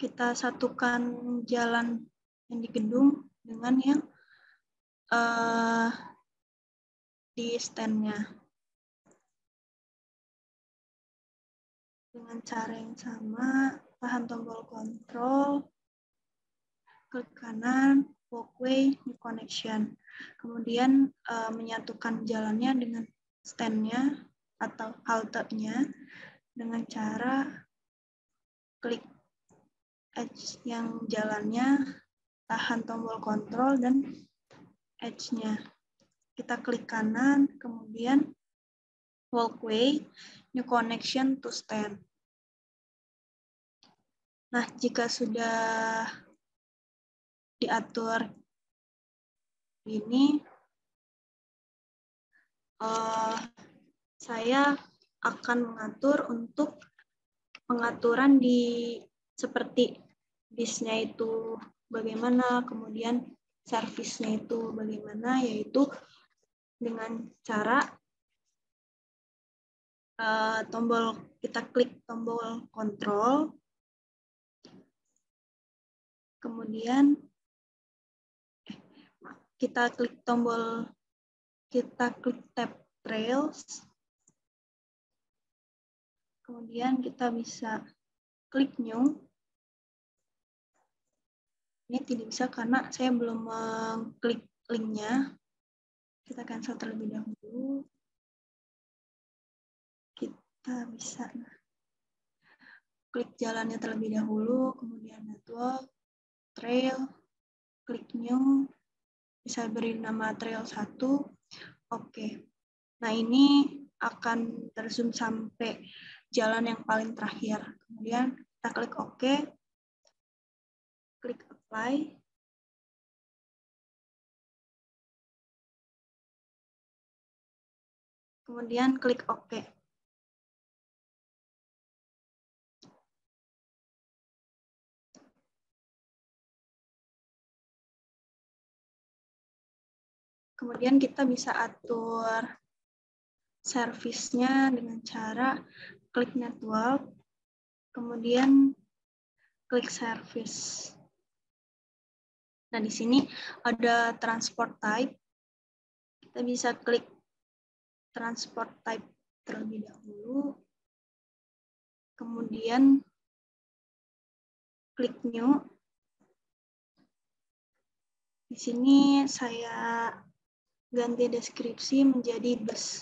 Kita satukan jalan yang di gedung dengan yang di stand-nya. Dengan cara yang sama, tahan tombol kontrol, klik kanan, walkway, new connection. Kemudian menyatukan jalannya dengan stand-nya atau halte-nya dengan cara klik edge yang jalannya, tahan tombol kontrol dan edge-nya. Kita klik kanan, kemudian walkway, new connection to stand. Nah, jika sudah diatur ini, saya akan mengatur untuk pengaturan di seperti bisnya itu bagaimana, kemudian servisnya itu bagaimana, yaitu dengan cara kita klik tombol kontrol, kemudian kita klik tab trails, kemudian kita bisa klik new. Ini tidak bisa karena saya belum mengklik linknya. Kita cancel terlebih dahulu. Kita bisa klik jalannya terlebih dahulu, kemudian network, trail, klik new, bisa beri nama trail 1. Oke. Nah, ini akan terzoom sampai jalan yang paling terakhir. Kemudian kita klik OK, klik apply. Kemudian klik OK. Kemudian kita bisa atur servisnya dengan cara klik network, kemudian klik service. Nah, di sini ada transport type. Kita bisa klik transport type terlebih dahulu. Kemudian klik new. Di sini saya ganti deskripsi menjadi bus.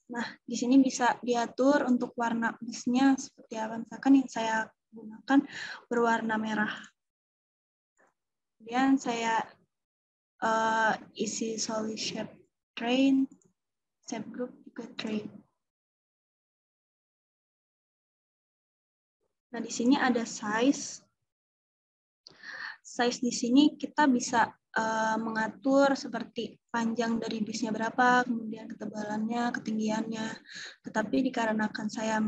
Nah, di sini bisa diatur untuk warna busnya seperti apa. Misalkan yang saya gunakan berwarna merah. Kemudian saya isi solid shape train, shape group juga train. Nah, di sini ada size. Size di sini kita bisa mengatur seperti panjang dari bisnya berapa, kemudian ketebalannya, ketinggiannya. Tetapi dikarenakan saya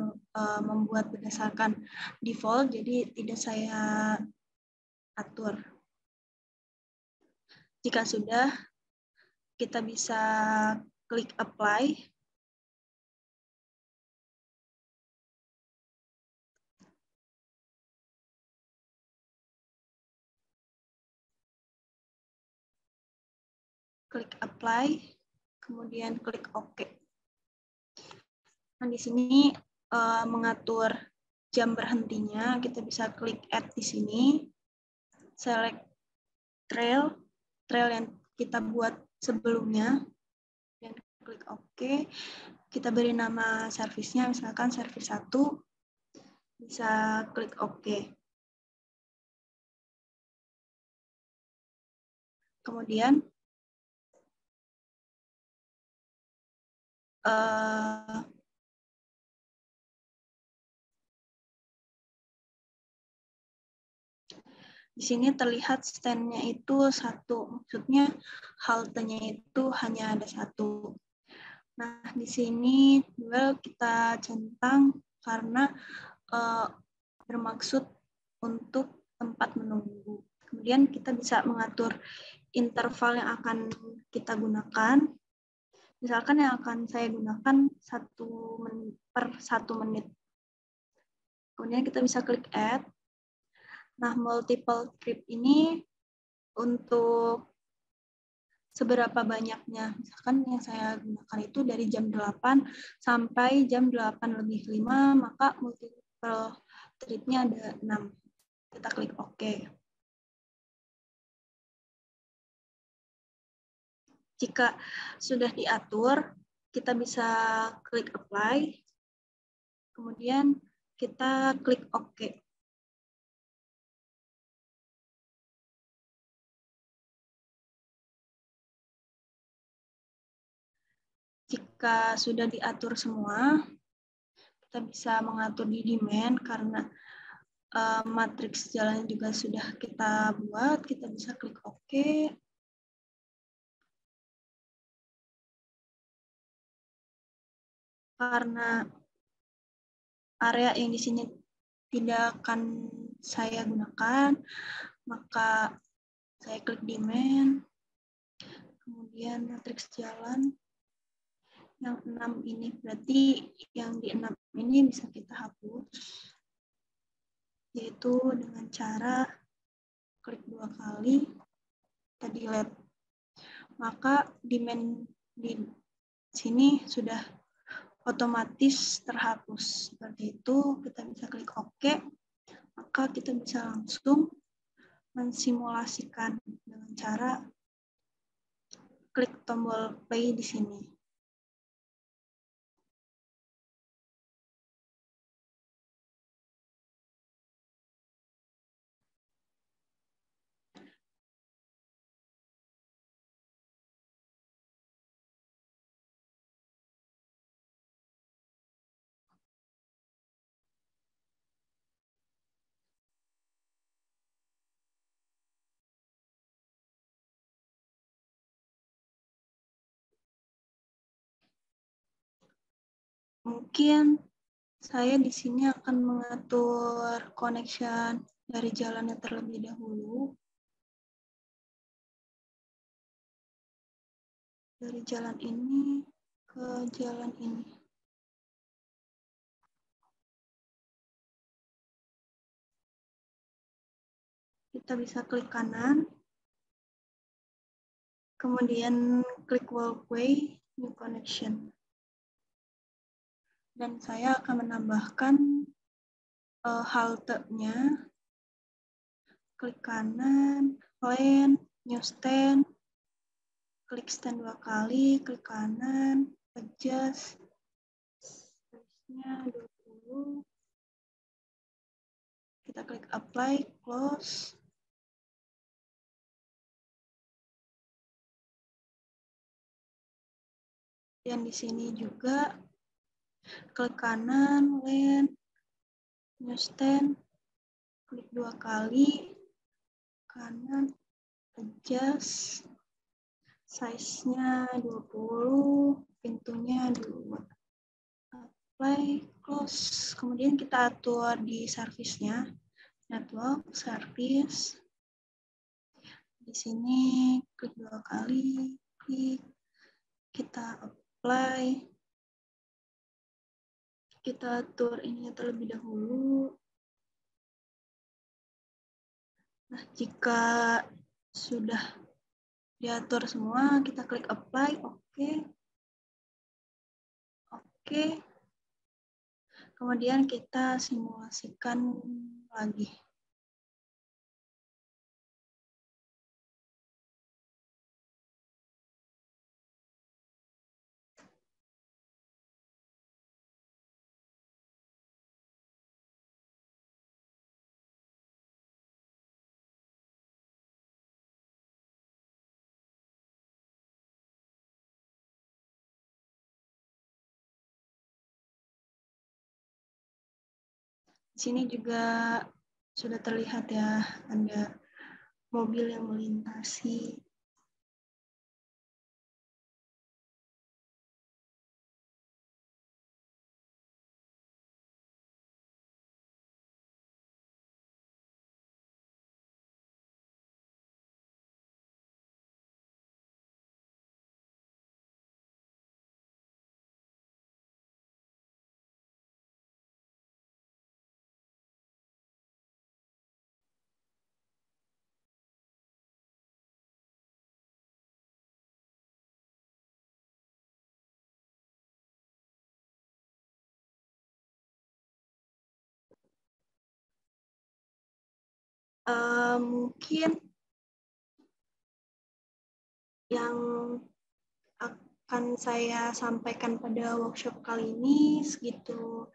membuat berdasarkan default, jadi tidak saya atur. Jika sudah, kita bisa klik apply. klik apply, kemudian klik OK. Nah, di sini mengatur jam berhentinya, kita bisa klik add di sini, select trail yang kita buat sebelumnya, dan klik OK. Kita beri nama servisnya, misalkan servis 1, bisa klik OK. Kemudian di sini terlihat stand-nya itu 1, maksudnya haltenya itu hanya ada 1. Nah, di sini dual kita centang karena bermaksud untuk tempat menunggu. Kemudian kita bisa mengatur interval yang akan kita gunakan. Misalkan yang akan saya gunakan 1 menit per 1 menit. Kemudian kita bisa klik add. Nah, multiple trip ini untuk seberapa banyaknya. Misalkan yang saya gunakan itu dari jam 8 sampai jam 8:05, maka multiple trip-nya ada 6. Kita klik OK. Jika sudah diatur, kita bisa klik apply, kemudian kita klik OK. Jika sudah diatur semua, kita bisa mengatur di demand karena matriks jalan juga sudah kita buat, kita bisa klik OK. Karena area yang di sini tidak akan saya gunakan, maka saya klik demand, kemudian matriks jalan. Yang 6 ini berarti yang di 6 ini bisa kita hapus, yaitu dengan cara klik 2 kali, kita delete. Maka demand di sini sudah otomatis terhapus. Seperti itu, kita bisa klik OK, maka kita bisa langsung mensimulasikan dengan cara klik tombol play di sini. Mungkin saya di sini akan mengatur connection dari jalannya terlebih dahulu. Dari jalan ini ke jalan ini. Kita bisa klik kanan, kemudian klik walkway, new connection. Dan saya akan menambahkan halte-nya. Klik kanan, lane, new stand, klik stand 2 kali, klik kanan, adjust, size-nya 20. Kita klik apply, close. Dan di sini juga klik kanan, lane, new stand, klik 2 kali, kanan, adjust, size-nya 20, pintunya 2. Apply, close. Kemudian kita atur di servisnya, network, service. Di sini klik 2 kali, klik, kita apply. Kita atur ini terlebih dahulu. Nah, jika sudah diatur semua, kita klik apply, oke. Oke. Kemudian kita simulasikan lagi. Di sini juga sudah terlihat ya, ada mobil yang melintasi. Mungkin yang akan saya sampaikan pada workshop kali ini segitu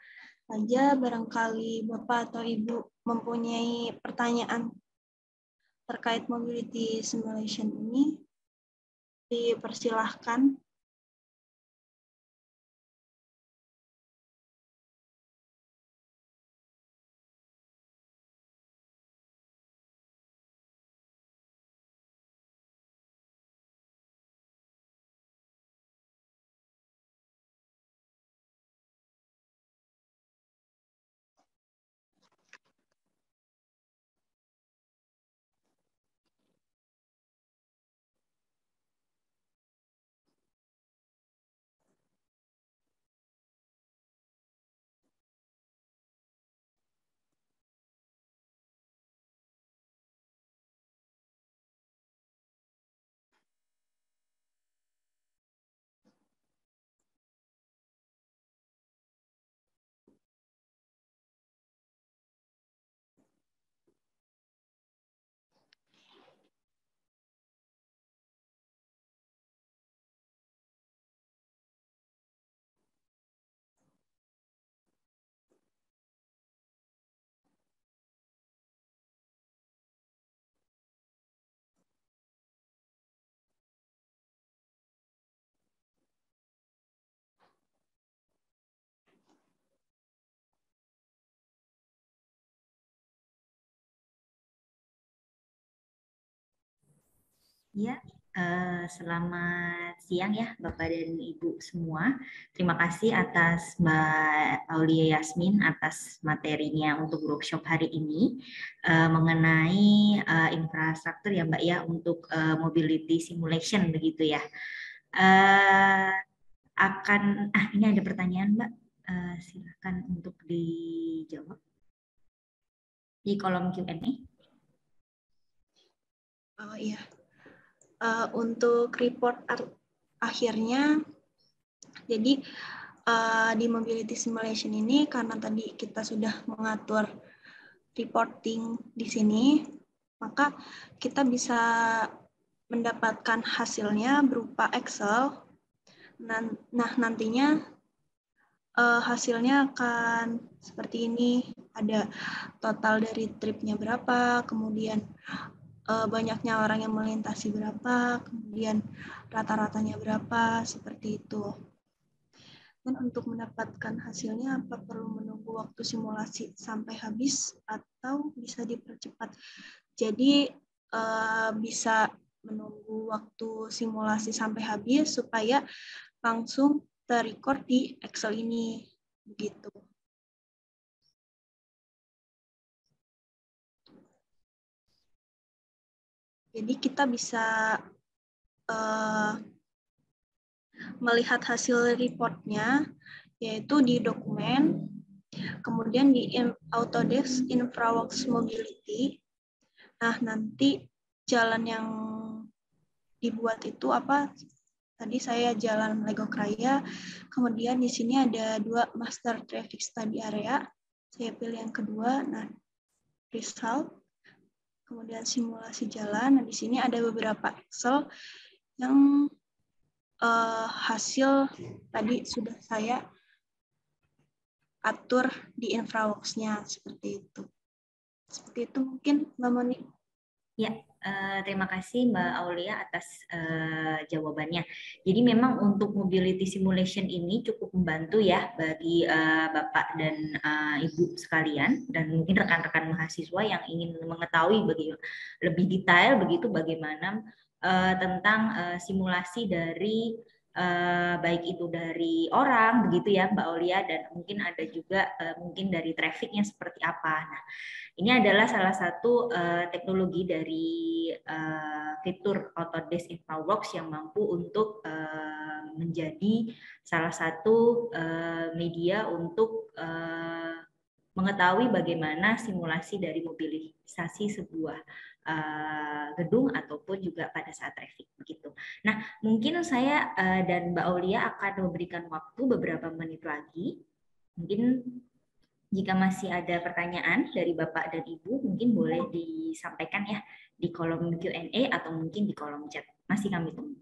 saja. Barangkali Bapak atau Ibu mempunyai pertanyaan terkait mobility simulation ini, dipersilahkan. Ya, selamat siang ya Bapak dan Ibu semua. Terima kasih atas Mbak Aulia Yasmin atas materinya untuk workshop hari ini mengenai infrastruktur ya Mbak ya untuk mobility simulation begitu ya. Ini ada pertanyaan Mbak, silakan untuk dijawab di kolom Q&A. Oh iya. Untuk report akhirnya, jadi di mobility simulation ini karena tadi kita sudah mengatur reporting di sini, maka kita bisa mendapatkan hasilnya berupa Excel. Nah, nantinya hasilnya akan seperti ini, ada total dari tripnya berapa, kemudian banyaknya orang yang melintasi berapa, kemudian rata-ratanya berapa, seperti itu. Dan untuk mendapatkan hasilnya, apa perlu menunggu waktu simulasi sampai habis atau bisa dipercepat? Jadi bisa menunggu waktu simulasi sampai habis supaya langsung terrecord di Excel ini, begitu. Jadi kita bisa melihat hasil reportnya, yaitu di dokumen, kemudian di Autodesk InfraWorks Mobility. Nah, nanti jalan yang dibuat itu apa? Tadi saya jalan Lego Kraya, kemudian di sini ada 2 master traffic study area. Saya pilih yang kedua. Nah, result, kemudian simulasi jalan. Nah, di sini ada beberapa Excel yang hasil tadi sudah saya atur di InfraWorks-nya seperti itu. Seperti itu mungkin Mbak Moni. Ya, terima kasih Mbak Aulia atas jawabannya. Jadi memang untuk mobility simulation ini cukup membantu ya bagi Bapak dan Ibu sekalian dan mungkin rekan-rekan mahasiswa yang ingin mengetahui lebih detail begitu bagaimana tentang simulasi dari baik itu dari orang begitu ya Mbak Aulia dan mungkin ada juga mungkin dari trafficnya seperti apa. Nah, ini adalah salah satu teknologi dari fitur Autodesk InfraWorks yang mampu untuk menjadi salah satu media untuk mengetahui bagaimana simulasi dari mobilisasi sebuah gedung ataupun juga pada saat traffic begitu. Nah, mungkin saya dan Mbak Aulia akan memberikan waktu beberapa menit lagi. Mungkin jika masih ada pertanyaan dari Bapak dan Ibu, mungkin boleh disampaikan ya di kolom Q&A atau mungkin di kolom chat. Masih kami tunggu.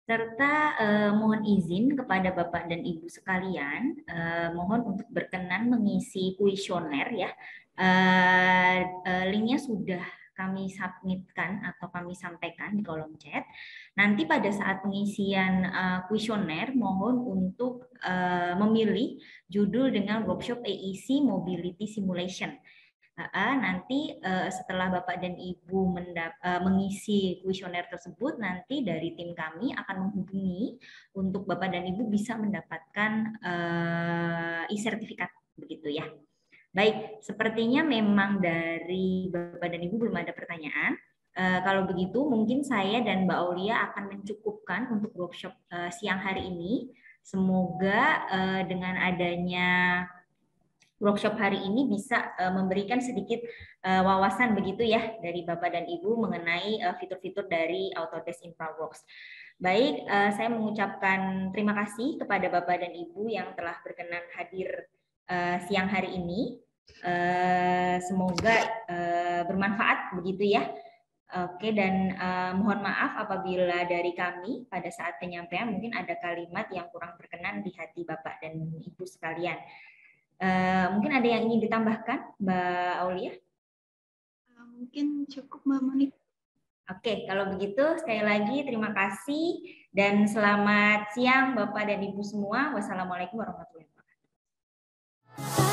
Serta mohon izin kepada Bapak dan Ibu sekalian, mohon untuk berkenan mengisi kuesioner ya. Linknya sudah kami submitkan atau kami sampaikan di kolom chat. Nanti pada saat pengisian kuesioner, mohon untuk memilih judul dengan workshop AEC Mobility Simulation. Nanti setelah Bapak dan Ibu mengisi kuesioner tersebut, nanti dari tim kami akan menghubungi untuk Bapak dan Ibu bisa mendapatkan e-sertifikat begitu ya. Baik, sepertinya memang dari Bapak dan Ibu belum ada pertanyaan. Kalau begitu mungkin saya dan Mbak Aulia akan mencukupkan untuk workshop siang hari ini. Semoga dengan adanya workshop hari ini bisa memberikan sedikit wawasan begitu ya dari Bapak dan Ibu mengenai fitur-fitur dari Autodesk InfraWorks. Baik, saya mengucapkan terima kasih kepada Bapak dan Ibu yang telah berkenan hadir siang hari ini. Semoga bermanfaat begitu ya. Oke, dan mohon maaf apabila dari kami pada saat penyampaian mungkin ada kalimat yang kurang berkenan di hati Bapak dan Ibu sekalian. Mungkin ada yang ingin ditambahkan, Mbak Aulia? Mungkin cukup, Mbak Moni. Oke, kalau begitu sekali lagi terima kasih dan selamat siang Bapak dan Ibu semua. Wassalamualaikum warahmatullahi wabarakatuh.